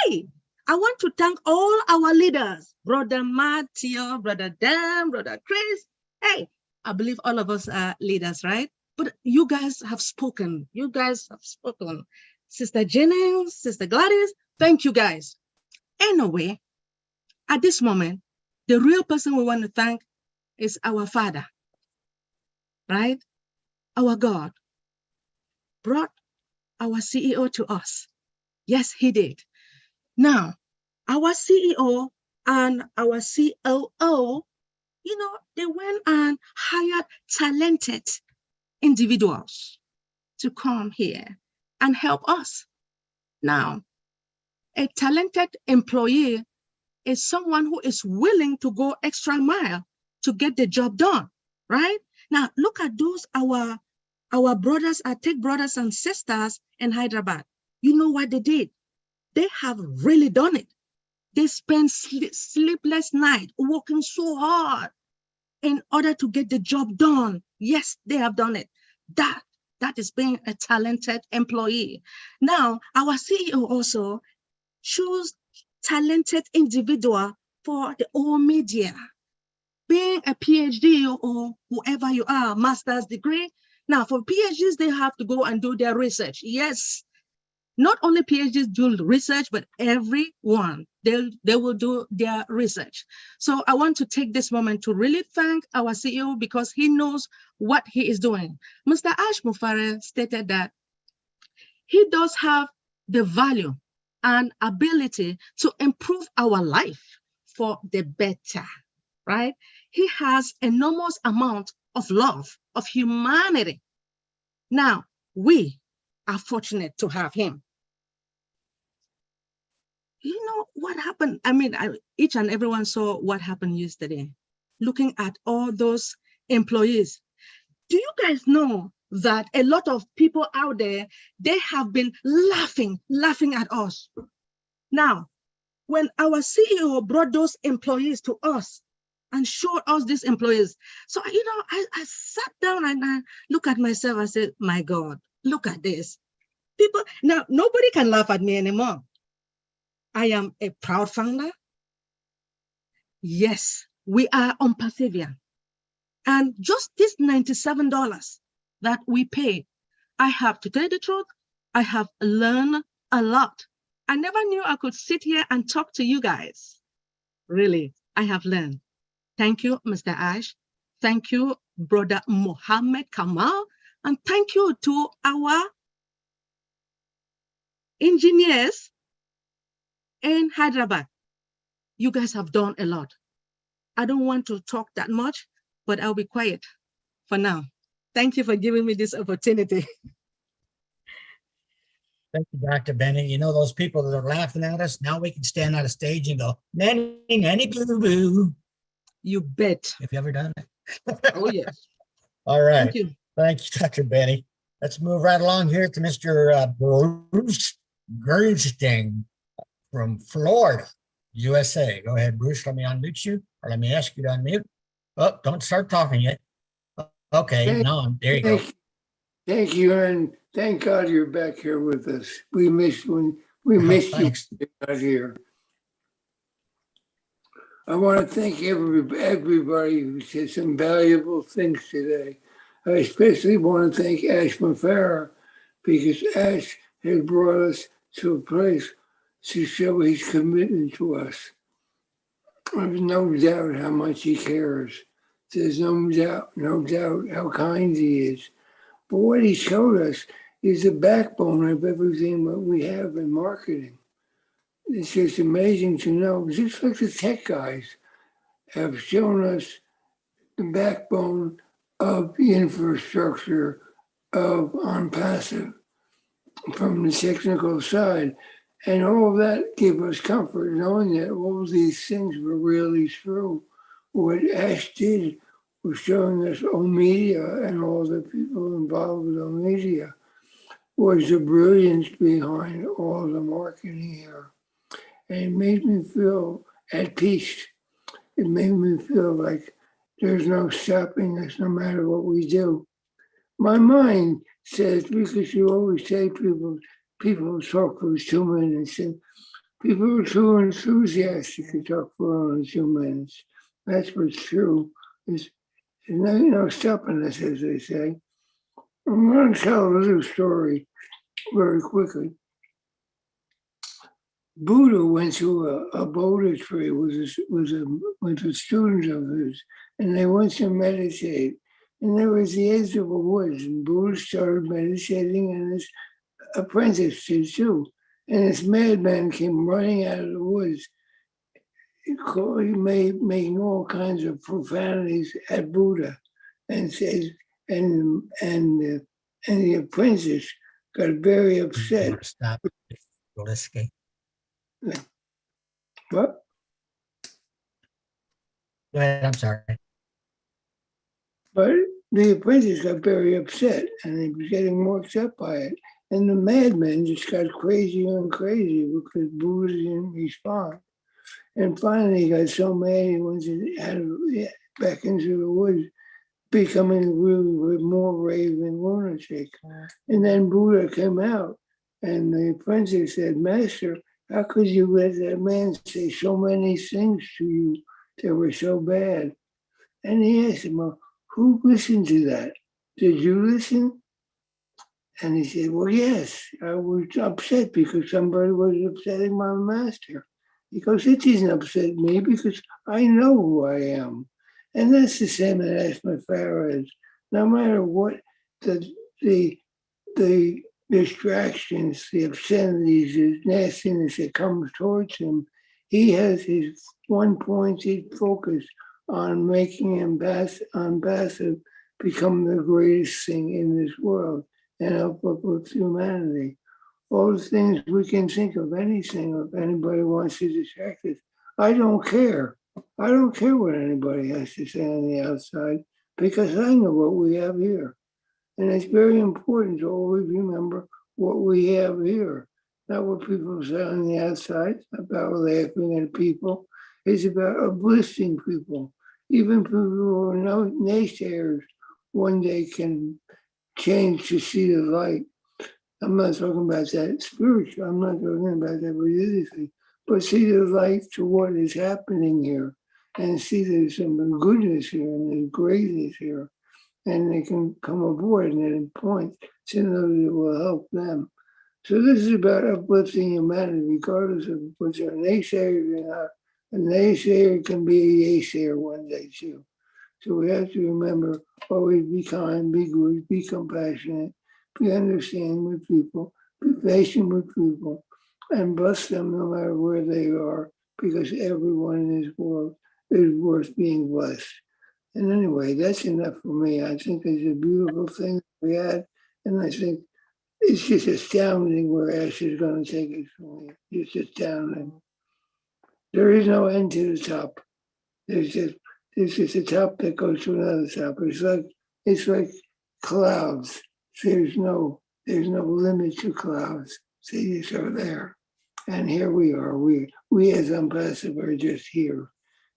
Hey, I want to thank all our leaders, Brother Matthew, Brother Dan, Brother Chris. Hey, I believe all of us are leaders, right? But you guys have spoken. You guys have spoken. Sister Jennings, Sister Gladys, thank you guys. Anyway, at this moment, the real person we want to thank is our Father, right? Our God brought our CEO to us. Yes, he did. Now, our CEO and our COO, you know, they went and hired talented individuals to come here and help us. Now, a talented employee is someone who is willing to go extra mile to get the job done, right? Now, look at those, our brothers, our tech brothers and sisters in Hyderabad. You know what they did? They have really done it. They spend sleepless nights working so hard in order to get the job done. Yes, they have done it. That is being a talented employee. Now, our CEO also chose talented individual for the whole media. Being a PhD or whoever you are, master's degree. Now for PhDs, they have to go and do their research. Yes, not only PhDs do research, but everyone, they will do their research. So I want to take this moment to really thank our CEO because he knows what he is doing. Mr. Ash Mufare stated that he does have the value and ability to improve our life for the better, right? He has enormous amount of love, of humanity. Now, we are fortunate to have him. You know what happened? I mean, each and everyone saw what happened yesterday, looking at all those employees. Do you guys know that a lot of people out there, they have been laughing at us? Now, when our CEO brought those employees to us and showed us these employees, so, you know, I sat down and I looked at myself, I said, my God, look at this. People, now nobody can laugh at me anymore. I am a proud founder. Yes, we are ONPASSIVE. And just this $97 that we pay, I have, to tell you the truth, I have learned a lot. I never knew I could sit here and talk to you guys. Really, I have learned. Thank you, Mr. Ash. Thank you, Brother Mohammed Kamal. And thank you to our engineers in Hyderabad. You guys have done a lot. I don't want to talk that much, but I'll be quiet for now. Thank you for giving me this opportunity. Thank you, Dr. Bennett. You know, those people that are laughing at us, now we can stand on a stage and go, nanny, nanny, boo, boo. You bet. Have you ever done it? Oh, yes. All right. Thank you. Thank you, Dr. Benny. Let's move right along here to Mr. Bruce Gernsting from Florida, USA. Go ahead, Bruce. Let me unmute you, or let me ask you to unmute. Oh, don't start talking yet. Okay, there you go. Thank you, and thank God you're back here with us. We missed you when you got here. I want to thank everybody who said some valuable things today. I especially want to thank Ash Mufare because Ash has brought us to a place to show his commitment to us. There's no doubt how much he cares. There's no doubt how kind he is. But what he showed us is the backbone of everything that we have in marketing. It's just amazing to know, just like the tech guys have shown us the backbone of the infrastructure of ONPASSIVE from the technical side. And all of that gave us comfort, knowing that all these things were really true. What Ash did was showing us OMedia and all the people involved with OMedia was the brilliance behind all the marketing here. And it made me feel at peace. It made me feel like there's no stopping us no matter what we do. My mind says, because you always say people talk for 2 minutes, and people are too enthusiastic to talk for only 2 minutes. That's what's true. There's no stopping us, as they say. I'm going to tell a little story very quickly. Buddha went to a Bodhi tree with a student of his, and they went to meditate. And there was the edge of a woods, and Buddha started meditating, and his apprentice did too. And this madman came running out of the woods, making all kinds of profanities at Buddha, and says, and the apprentice got very upset. Stop. What? Go ahead, I'm sorry. But the apprentice got very upset, and he was getting more upset by it. And the madman just got crazier and crazier because Buddha didn't respond. And finally, he got so mad he went back into the woods, becoming really more raving lunatic. And then Buddha came out, and the apprentice said, "Master, How could you let that man say so many things to you that were so bad? And he asked him, well, who listened to that? Did you listen? And he said, well, yes, I was upset because somebody was upsetting my master. He goes, it doesn't upset me because I know who I am. And that's the same as Ashma is. No matter what the distractions, the obscenities, the nastiness that comes towards him, he has his one pointed focus on making ONPASSIVE become the greatest thing in this world and help uplift humanity. All the things we can think of, anything, if anybody wants to distract us. I don't care. I don't care what anybody has to say on the outside because I know what we have here. And it's very important to always remember what we have here. Not what people say on the outside about laughing at people. It's about uplifting people. Even people who are naysayers one day can change to see the light. I'm not talking about that spiritual, I'm not talking about that religiously, but see the light to what is happening here and see there's some goodness here and there's greatness here. And they can come aboard and then point to those that will help them. So this is about uplifting humanity, regardless of whether you're a naysayer or not. A naysayer can be a yaysayer one day too. So we have to remember, always be kind, be good, be compassionate, be understanding with people, be patient with people, and bless them no matter where they are, because everyone in this world is worth being blessed. And anyway, that's enough for me. I think it's a beautiful thing we had, and I think it's just astounding where Ash is going to take us from here. It's astounding. There is no end to the top. There's just a top that goes to another top. It's like clouds. There's no limit to clouds. They just are there. And here we are. We as ONPASSIVE are just here.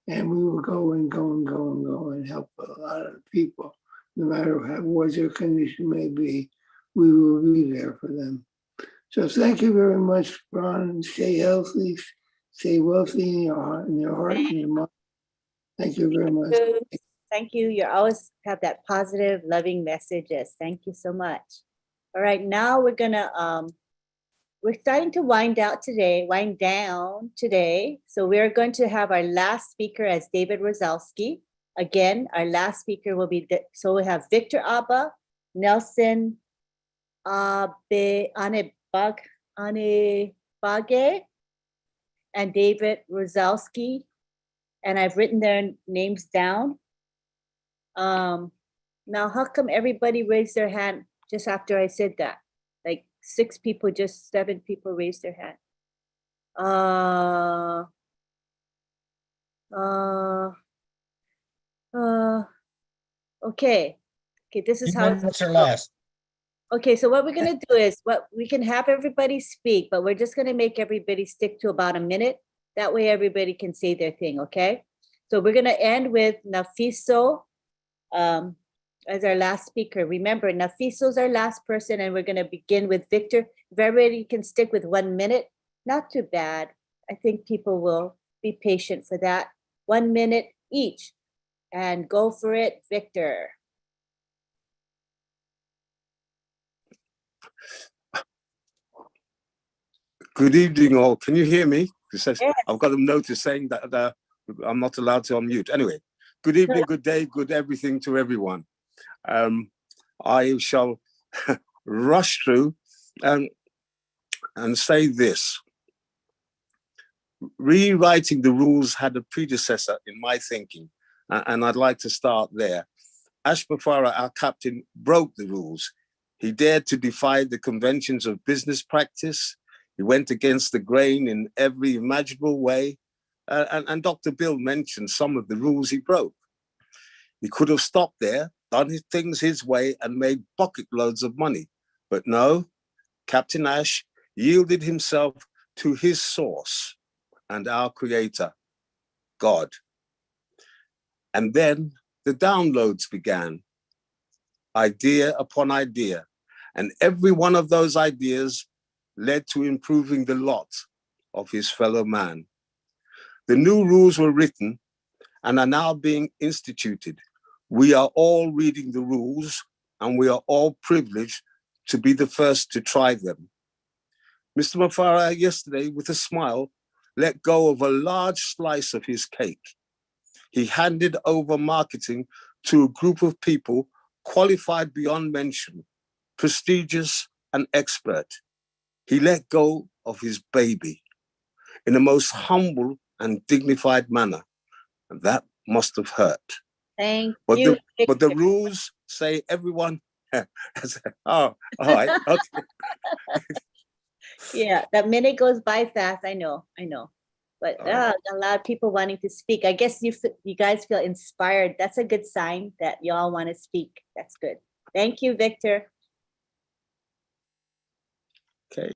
And we will go and go and go and go and help a lot of people, no matter what their condition may be. We will be there for them. So thank you very much, Ron. Stay healthy, stay wealthy in your heart and your mind. Thank you very much. Thank you. You always have that positive, loving messages. Thank you so much. All right, now we're starting to wind down today. So we're going to have our last speaker as David Rozelski. Again, our last speaker will be, so we have Victor Abba, Nelson Anebage, and David Rozelski. And I've written their names down. Now, how come everybody raised their hand just after I said that? Like 7 people raised their hand. Okay, this is how it's our last. Okay, so what we're gonna do is we can have everybody speak, but we're just gonna make everybody stick to about a minute. That way everybody can say their thing, okay? So we're gonna end with Nafiso as our last speaker. Remember, Nafiso's our last person, and we're gonna begin with Victor. If everybody can stick with 1 minute, not too bad. I think people will be patient for that. 1 minute each, and go for it, Victor. Good evening, all. Can you hear me? It says, yes. I've got a notice saying that I'm not allowed to unmute. Anyway, good evening, good day, good everything to everyone. I shall rush through and say this. Rewriting the rules had a predecessor in my thinking, and I'd like to start there. Ashma, our captain, broke the rules. He dared to defy the conventions of business practice. He went against the grain in every imaginable way. And Dr. Bill mentioned some of the rules he broke. He could have stopped there, done things his way, and made bucket loads of money. But no, Captain Ash yielded himself to his source and our creator, God. And then the downloads began, idea upon idea. And every one of those ideas led to improving the lot of his fellow man. The new rules were written and are now being instituted. We are all reading the rules and we are all privileged to be the first to try them. Mr. Mufara yesterday, with a smile, let go of a large slice of his cake. He handed over marketing to a group of people qualified beyond mention, prestigious and expert. He let go of his baby in a most humble and dignified manner, and that must have hurt. Thank But you. but the rules say everyone. Oh, all right, okay. Yeah, the minute goes by fast. I know. But a lot of people wanting to speak. I guess you guys feel inspired. That's a good sign that y'all want to speak. That's good. Thank you, Victor. Okay.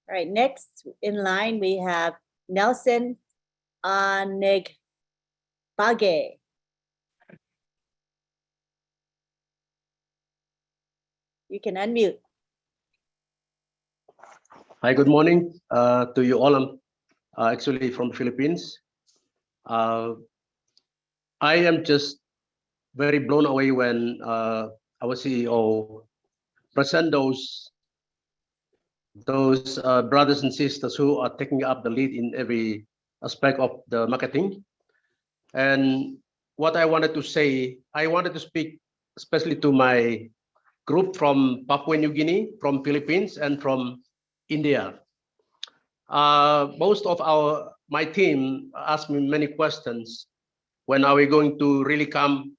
All right, next in line we have Nelson Anegbage. You can unmute. Hi, good morning to you all. I'm actually from the Philippines. I am just very blown away when our CEO present those brothers and sisters who are taking up the lead in every aspect of the marketing. And what I wanted to say, I wanted to speak especially to my group from Papua New Guinea, from Philippines, and from India. Most of my team asked me many questions. When are we going to really come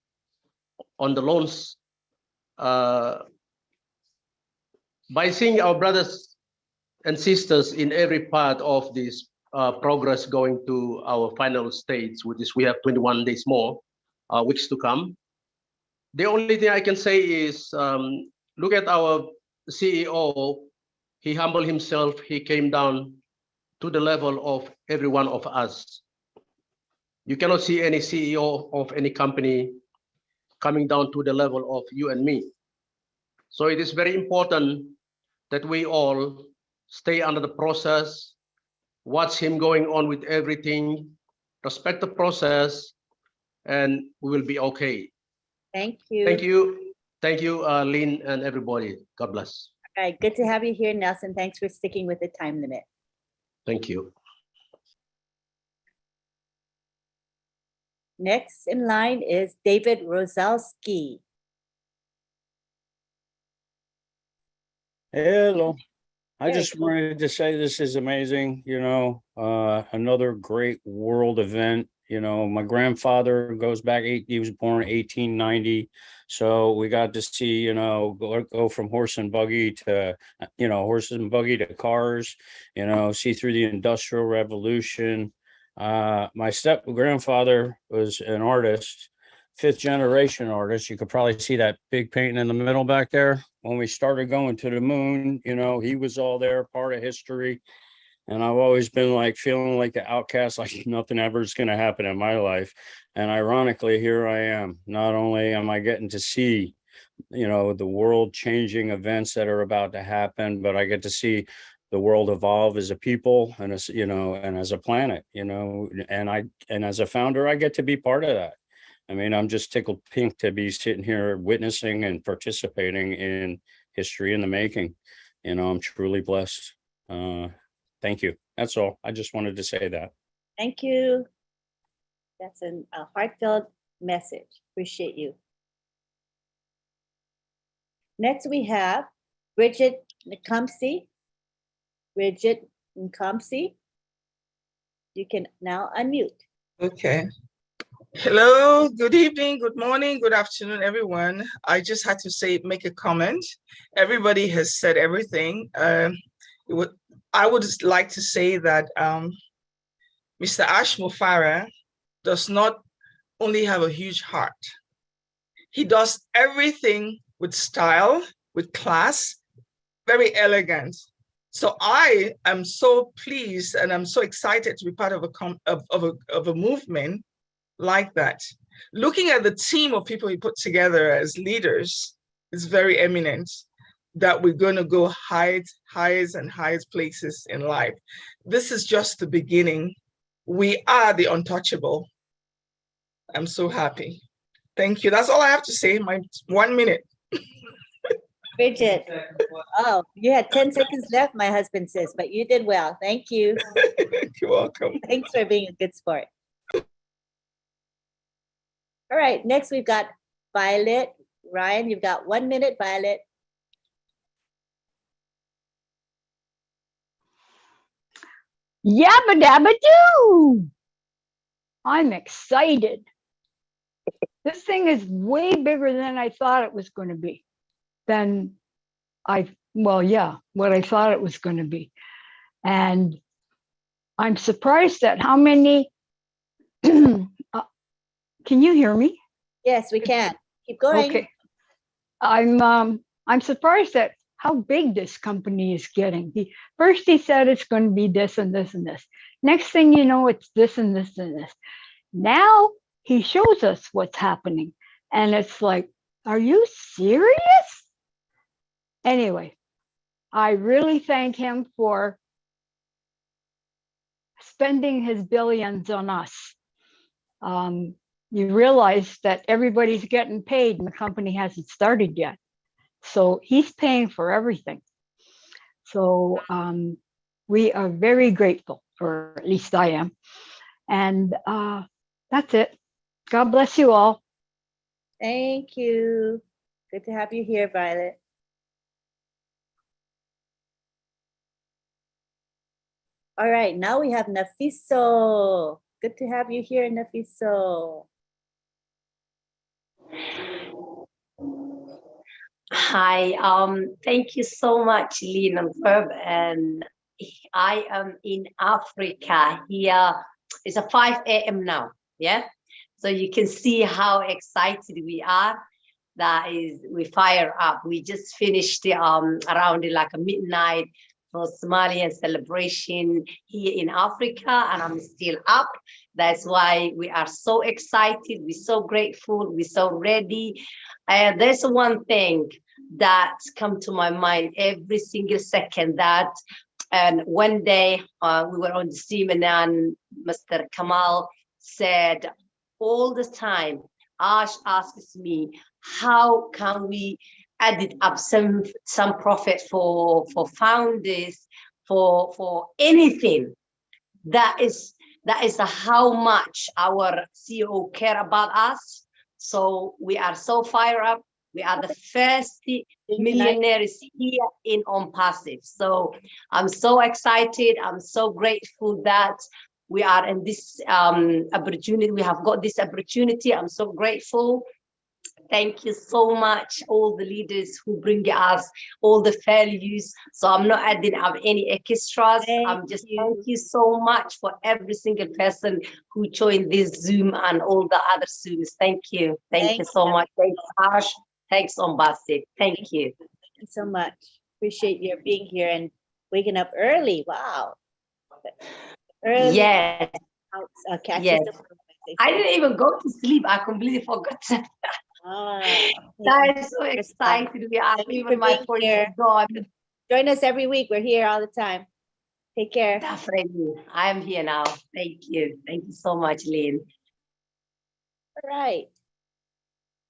on the loans? By seeing our brothers and sisters in every part of this progress going to our final stage, which is we have 21 days more, weeks to come. The only thing I can say is look at our CEO. He humbled himself. He came down to the level of every one of us. You cannot see any CEO of any company coming down to the level of you and me. So it is very important that we all stay under the process, watch him going on with everything, respect the process, and we will be okay. Thank you. Thank you. Thank you, Lynn and everybody. God bless. All right, good to have you here, Nelson. Thanks for sticking with the time limit. Thank you. Next in line is David Rosalski. Hello. I Hey. just wanted to say this is amazing, another great world event. My grandfather goes back, he was born in 1890. So we got to see, go from horse and buggy to, horses and buggy to cars, see through the Industrial Revolution. My step grandfather was an artist, 5th generation artist. You could probably see that big painting in the middle back there. When we started going to the moon, he was all there, part of history. And I've always been feeling like the outcast, like nothing ever is going to happen in my life. And ironically, here I am. Not only am I getting to see, the world changing events that are about to happen, but I get to see the world evolve as a people and as, and as a planet, and as a founder, I get to be part of that. I mean, I'm just tickled pink to be sitting here witnessing and participating in history in the making. I'm truly blessed. Thank you. That's all. I just wanted to say that. Thank you. That's a heartfelt message. Appreciate you. Next, we have Bridget Nkamsi. Bridget Nkamsi, you can now unmute. Okay. Hello, good evening, good morning, good afternoon, everyone. I just had to make a comment. Everybody has said everything. I would like to say that Mr. Ash Mufara does not only have a huge heart. He does everything with style, with class, very elegant. So I am so pleased and I'm so excited to be part of a movement like that. Looking at the team of people he put together as leaders is very eminent. that we're going to go highest and highest places in life. This is just the beginning. We are the untouchable. I'm so happy. Thank you. That's all I have to say. My 1 minute. Bridget, oh, you had 10 seconds left, my husband says, but you did well. Thank you. You're welcome. Thanks for being a good sport. All right, next we've got Violet. Ryan, you've got 1 minute, Violet. Yabba dabba doo! I'm excited. This thing is way bigger than I thought it was going to be. What I thought it was going to be. And I'm surprised at how many, can you hear me? Yes, we can. Keep going. Okay. I'm surprised at how big this company is getting. First he said it's going to be this and this and this. Next thing you know, it's this and this and this. Now he shows us what's happening. And it's like, are you serious? Anyway, I really thank him for spending his billions on us. You realize that everybody's getting paid and the company hasn't started yet. So he's paying for everything. So we are very grateful, or at least I am. And that's it. God bless you all. Thank you. Good to have you here, Violet. All right, now we have Nafiso. Good to have you here, Nafiso. Hi, thank you so much, Lynn and Ferb. And I am in Africa. Here it's a 5 a.m. now. Yeah. So you can see how excited we are. That is, we fire up. We just finished around like a midnight for Somalian celebration here in Africa, and I'm still up. That's why we are so excited. We're so grateful. We're so ready. There's one thing that's come to my mind every single second, that and one day we were on the stream and Mr. Kamal said, all the time, Ash asks me, how can we add up some profit for founders, for anything? That is how much our CEO care about us. So we are so fired up. We are the first millionaires here in ONPASSIVE. So I'm so excited. I'm so grateful that we are in this opportunity. We have got this opportunity. I'm so grateful. Thank you so much, all the leaders who bring us all the values. So I'm not adding up any extras. Thank you so much for every single person who joined this Zoom and all the other Zooms. Thank you. Thank you so much. Thanks, Ash. Thanks, ONPASSIVE. Thank you. Thank you so much. Appreciate your being here and waking up early. Wow. Early. Yes. Yes. I didn't even go to sleep. I completely forgot that. That is so excited. We are even my 4 years gone. Join us every week. We're here all the time. Take care. Definitely. I am here now. Thank you. Thank you so much, Lynn. All right.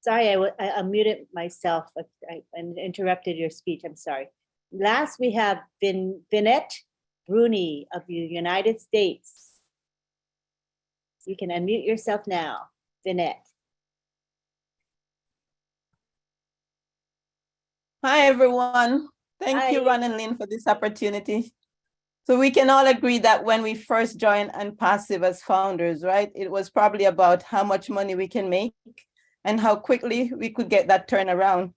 Sorry, I unmuted myself. I interrupted your speech. I'm sorry. Last, we have Vinette Bruni of the United States. You can unmute yourself now, Vinette. Hi, everyone. Thank you, Ron and Lynn, for this opportunity. So we can all agree that when we first joined ONPASSIVE as founders, right, it was probably about how much money we can make and how quickly we could get that turnaround.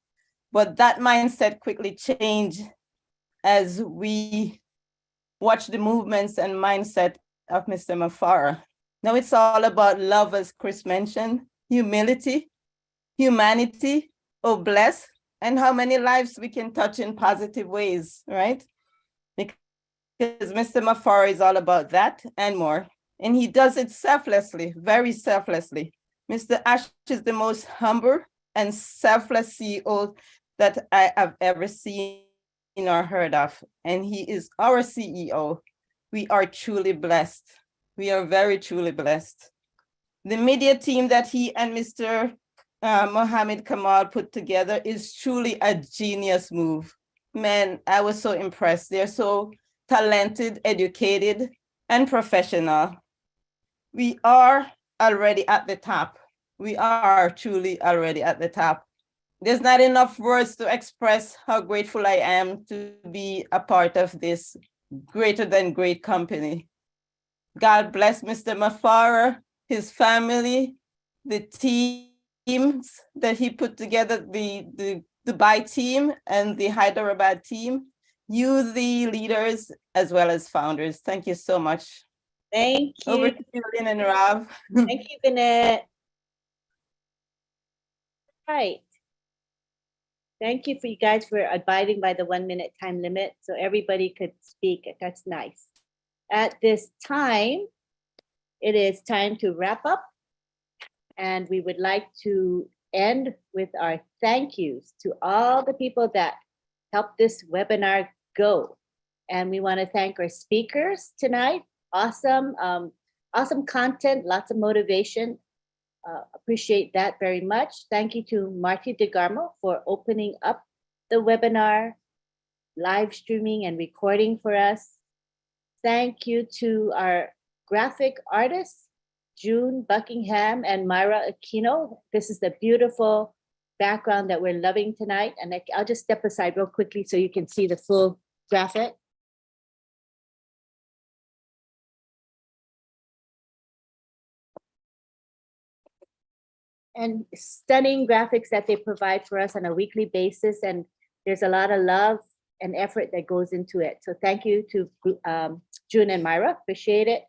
But that mindset quickly changed as we watched the movements and mindset of Mr. Mafara. Now it's all about love, as Chris mentioned, humility, humanity, bless, and how many lives we can touch in positive ways, right? Because Mr. Mafara is all about that and more. And he does it selflessly, very selflessly. Mr. Ash is the most humble and selfless CEO that I have ever seen or heard of, and he is our CEO. We are truly blessed. We are very truly blessed. The media team that he and Mr. Mohammed Kamal put together is truly a genius move. Man, I was so impressed. They're so talented, educated, and professional. We are already at the top. We are truly already at the top. There's not enough words to express how grateful I am to be a part of this greater than great company. God bless Mr. Mafara, his family, the teams that he put together, the Dubai team and the Hyderabad team, you, the leaders, as well as founders. Thank you so much. Thank you. Over to you, Lynn and Rob. Thank you, Vinette. Right. Thank you for you guys for abiding by the 1 minute time limit so everybody could speak. That's nice. At this time, it is time to wrap up. And we would like to end with our thank yous to all the people that helped this webinar go. And we want to thank our speakers tonight. Awesome, awesome content, lots of motivation. Appreciate that very much. Thank you to Marty DeGarmo for opening up the webinar, live streaming and recording for us. Thank you to our graphic artists, June Buckingham and Myra Aquino. This is the beautiful background that we're loving tonight. And I'll just step aside real quickly so you can see the full graphic. And stunning graphics that they provide for us on a weekly basis. And there's a lot of love and effort that goes into it. So thank you to June and Myra, appreciate it.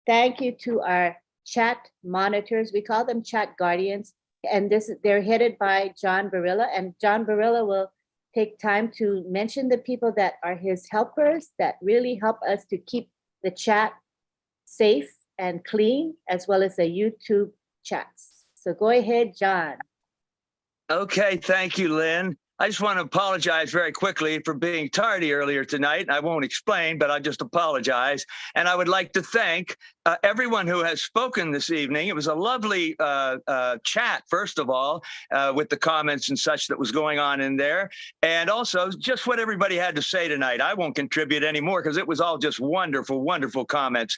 Thank you to our chat monitors. We call them chat guardians. And they're headed by John Barilla. And John Barilla will take time to mention the people that are his helpers that really help us to keep the chat safe and clean, as well as the YouTube chats. So go ahead, John. Okay, thank you, Lynn. I just want to apologize very quickly for being tardy earlier tonight. I won't explain, but I just apologize. And I would like to thank everyone who has spoken this evening. It was a lovely chat, first of all, with the comments and such that was going on in there. And also just what everybody had to say tonight. I won't contribute anymore because it was all just wonderful, wonderful comments.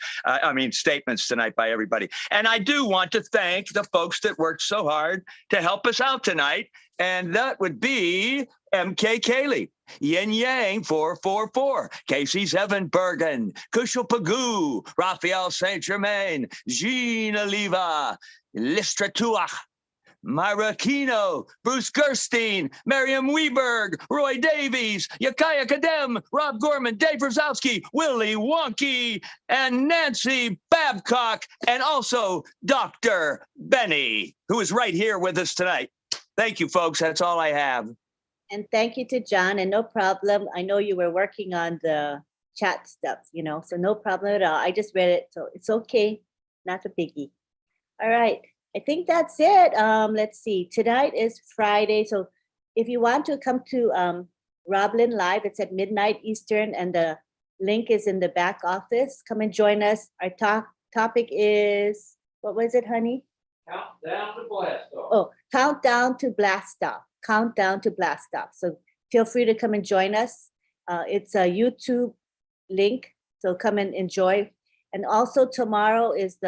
Statements tonight by everybody. And I do want to thank the folks that worked so hard to help us out tonight. And that would be MK Cayley, Yin Yang 444, Casey Zevenbergen, Kushal Pagoo, Raphael Saint Germain, Jean Oliva, Listra Tuach, Myra Aquino, Bruce Gerstein, Miriam Weberg, Roy Davies, Yakaya Kadem, Rob Gorman, Dave Rosowski, Willie Wonky, and Nancy Babcock, and also Dr. Benny, who is right here with us tonight. Thank you, folks. That's all I have. And thank you to John, and no problem. I know you were working on the chat stuff, so no problem at all. I just read it, so it's okay. Not a biggie. All right. I think that's it. Let's see. Tonight is Friday. So if you want to come to Roblin Live, it's at midnight Eastern, and the link is in the back office. Come and join us. Our topic is, what was it, honey? Countdown to blast off. Oh, countdown to blast off. Countdown to blast off. So feel free to come and join us. It's a YouTube link, so come and enjoy. And also tomorrow is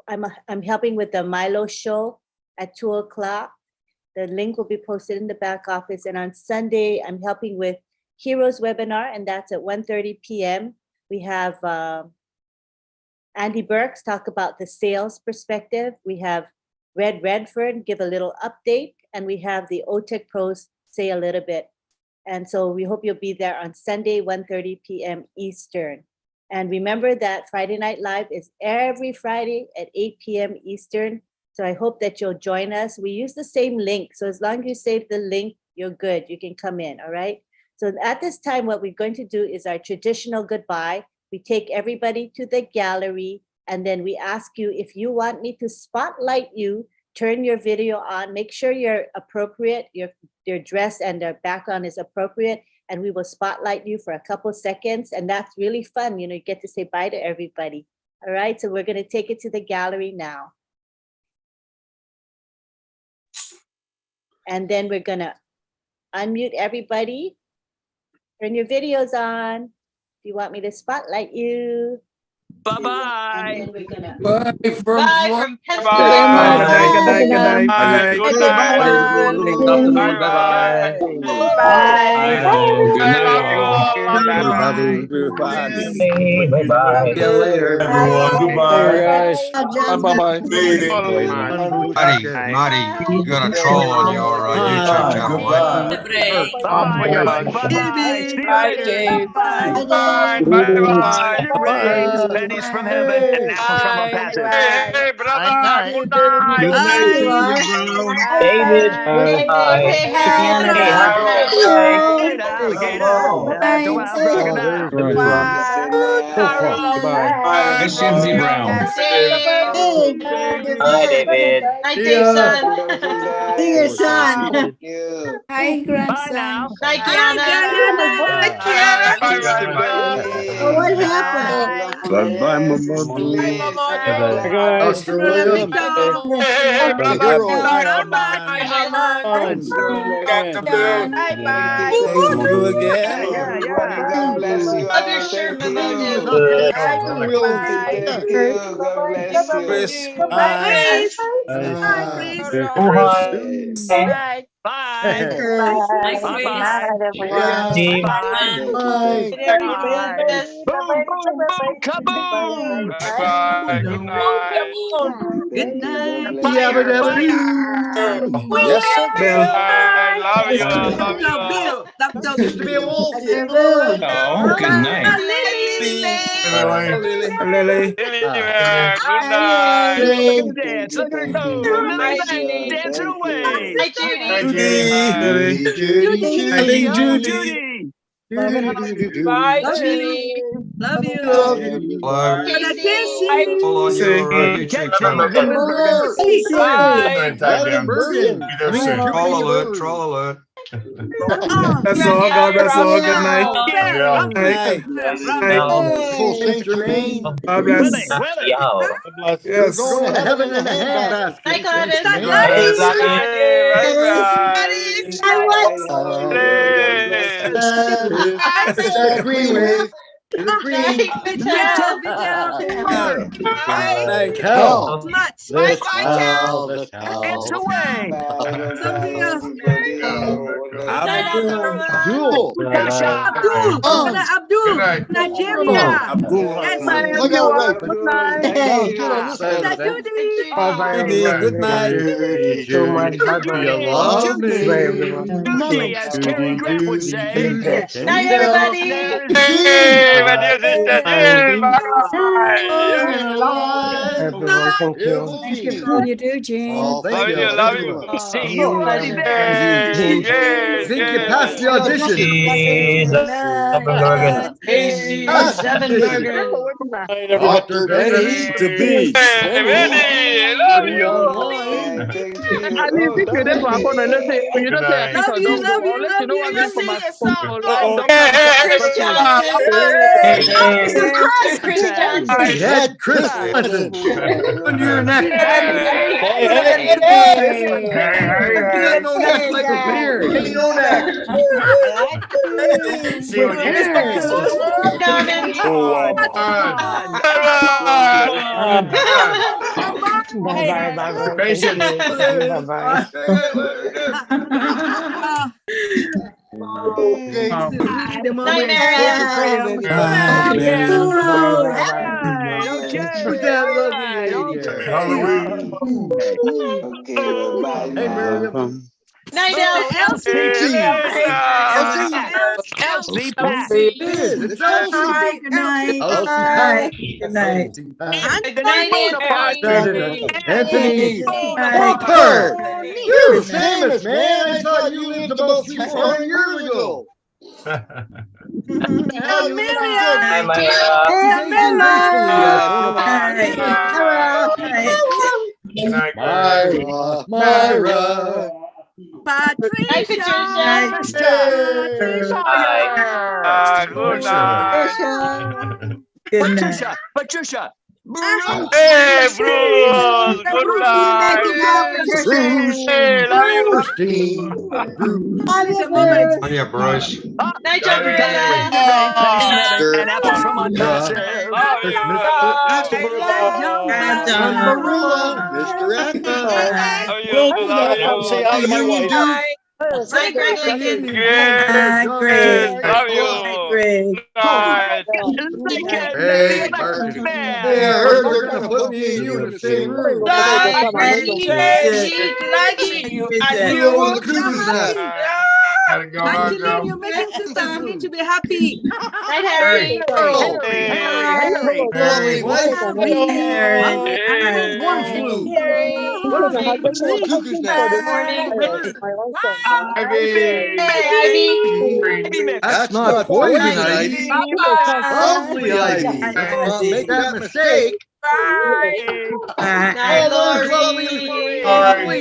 I'm helping with the Milo show at 2 o'clock. The link will be posted in the back office. And on Sunday, I'm helping with Heroes webinar, and that's at 1:30 p.m. We have Andy Burks talk about the sales perspective. We have Red Redford give a little update, and we have the OTEC pros say a little bit. And so we hope you'll be there on Sunday, 1:30 p.m. Eastern. And remember that Friday Night Live is every Friday at 8 p.m. Eastern. So I hope that you'll join us. We use the same link. So as long as you save the link, you're good. You can come in, all right? So at this time, what we're going to do is our traditional goodbye. We take everybody to the gallery, and then we ask you if you want me to spotlight you turn your video on. Make sure you're appropriate, your dress and the background is appropriate, and we will spotlight you for a couple seconds. And that's really fun. You know, you get to say bye to everybody. All right, so we're going to take it to the gallery now. And then we're going to unmute everybody. Turn your videos on. If you want me to spotlight you. Bye-bye. And then we're gonna Bye from Bye. Good night. Good afternoon. Bye-bye. Bye. Good night, all. Everybody. Bye-bye. See you later. Everyone. Goodbye. guys. Bye-bye. Marty, you got a troll on your YouTube channel, mate. Bye-bye. See you later. Bye. Bye. Raise pennies from heaven and apples from ONPASSIVE. Hey, brother. Good Good night. night, Senior Brown. David. Hi. Christianity. Harold. Hi. Alligator. That's the wild crocodile. Miss Cindy Brown. Hi, David. Night, Dave, son. See your son. Hi, Bye now. Night, Hi, Kiana. Oh, what happened? Bye-bye, Mama. Bye, guys. Australia. Hey, brother. Good night. Got to Thank you again. God bless you. Love your shirt, Mamoni. Thank you. God bless you. Chris, Chris. Hi, Chris. Oh, hi. Bye. Bye. Bye-bye. Steve. Bye. Bye. Boom, boom, boom, kaboom. Bye-bye. Good night. Good night. Fire, fire. yes, sir, Bill. I love you. Love you. Dr. Bill. Dr. Used to be a wolf. Oh, good night. Lily. Lily, good night. Look at the dance. Look at her go. Lily May dancing away. Hi, Judy. Judy. I think Judy. Judy. Bye, Judy. Love you. Can I kiss you? On your YouTube channel. Troll alert, troll alert. That's all. God bless all. Good night. Good Night. God bless. Willie. Yes. night. Hi, Gladys. Queen wave. It's away. Abdul. Nigeria. Good night. Judy, as Cary Grant would say. Night, everybody. Hey, my dear sister. Hey, bye. Everyone, Thank you for all you do, Gene. Love you. Love you. See you Monday. Yes, Think you passed the audition. Casey Night, everybody. To be. Benny, love you. I need to get it up on a little bit. You don't say I think I'll do. I'll let you know what I mean for my Chris Johnson. Chris Johnson. Had Chris Johnson on your neck. Night, Elsie. Elsie. Good night. Good night. Good night, Anthony Parker. You're famous, man. I thought you lived about 300-400 years ago. Good night, Myra. Myra. Patricia. Good night. Good night. Patricia. Patricia. Hey, Bruce. Good night. Bruce. Hey, love you. It's a moment. Oh, yeah, Bruce. Night, and apples from ONPASSIVE. Mr. Barilla. Mr. Apple. Say hi to my wife. Hi, Greg. Great. Hi, Greg. Love you. Hi, Greg. Night. Hey, Mark. Hey, I heard they're gonna put me and you in the same room. Hi, Greg. You over the cuckoo's nest. Gotta go on, Auntie Lynn, go. you're making sister Harry to be happy. Hi, Harry. Harry. Lovely wife. Harry. One flew. One flew to the cuckoo's nest. That's not poison, Ivy. Lovely, Ivy. Don't make that mistake. Hi, Lori. Lori.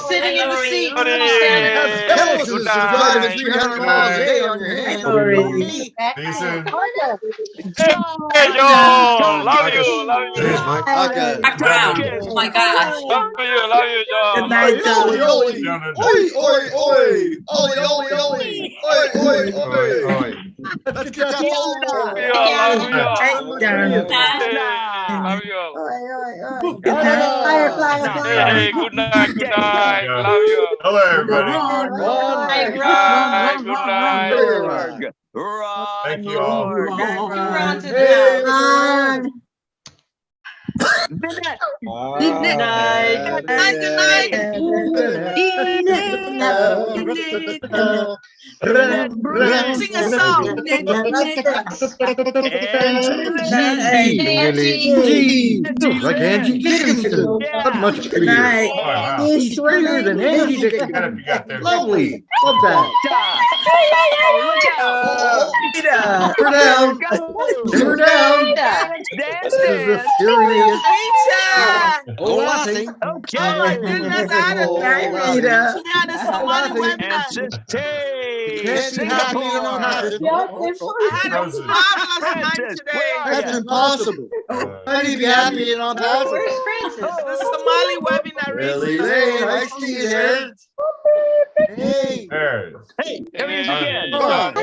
Sitting in the seat. Have calluses driving 300 miles a day on your hand. See you soon. Hey, Joel. Love you. Love you. Cheers, Mike. Okay. Oh my gosh. Love you, Joel. Good night, Oi, Joel. oi, oi, oi, oi, oi, oi, oi, oi, oi, oi. Let's get that all Love done. you. Love you. Hey, darling. Love you. Good night. Hey, good night. Good night. Love you. Hello, everybody. Night. Good night. Thank you all. Hey, Ron. Good night. Sing a song. Gee, like Angie Dickinson. Not much Good night. Oh, wow. He's prettier than Angie Dickinson. How did you got there? Lovely. Love that. Put her down. Put her down. This is a serious. Oh, laughing. Can't be happy and unhappy. That's impossible. How do you be happy and unhappy? The Somali webinar. Really, Lane, I see you there. Hey. There it is. Hey, everything's again. Love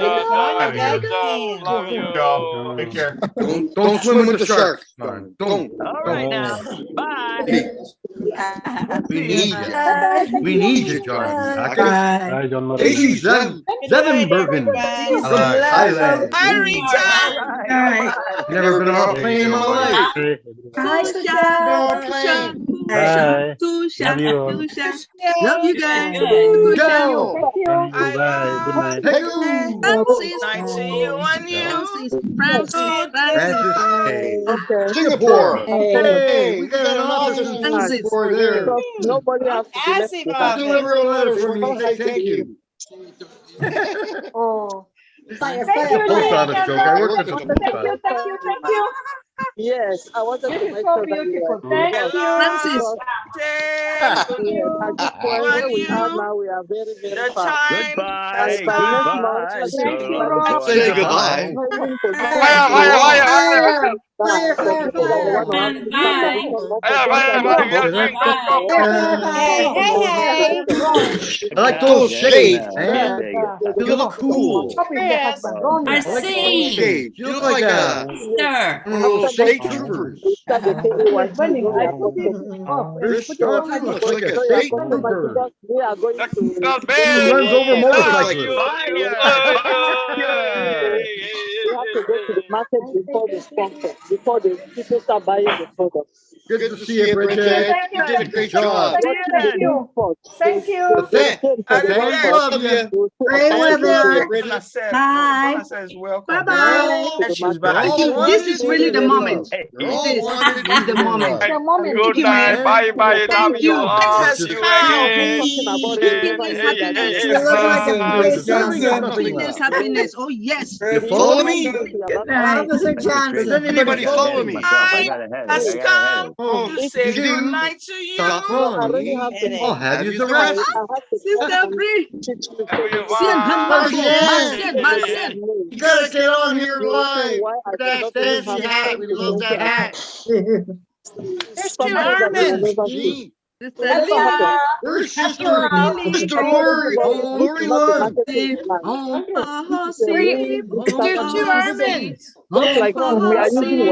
you. Y'all. Take care. Don't swim with the shark. Don't. All right now. Bye. We need you. We need you, John. Bye. Casey Zevenbergen from Thailand. Hi, Rita. Night. Never been on a plane in my life. Hi, Tusha. Bye. Tusha. Love you guys. Go. Bye. Hey, go. Francis. Night to you and you. Francis. Francis. Singapore. Hey, we got an office in Singapore there. Nobody has to I deliver a letter from you. Say thank you. Oh. Post office joke. I worked at the post office. Thank you. Yes, I wanted to make sure that you were. Francis. We are very, very fast. Goodbye. Say goodbye. I like those shades, man. You look cool. I see. Shades. You look like a little state troopers. Chris Johnson looks like a state trooper. We are going to. He runs over motorcycles. We have to go to the market before the sponsor, before the people start buying the product. Good to see you, Bridget. You did a great job. Thank you. Thank you. I love you. Pray with her. Bye. Bye-bye. This is really the moment. This is the moment. Good night. Bye bye. Love you. Happiness. Oh, yes. You follow me? Officer Does Johnson. anybody follow me? I got a headache. I got a headache. Oh, to say you good do? night to you. Stop calling me. I'll have you arrested. Sister Bree. Marcin. You gotta get on here live. That fancy hat. We love that hat. Sister Armin. Sister Leah. Where's Sister Lori? Oh, Lori Lund. Oh, Just like we are using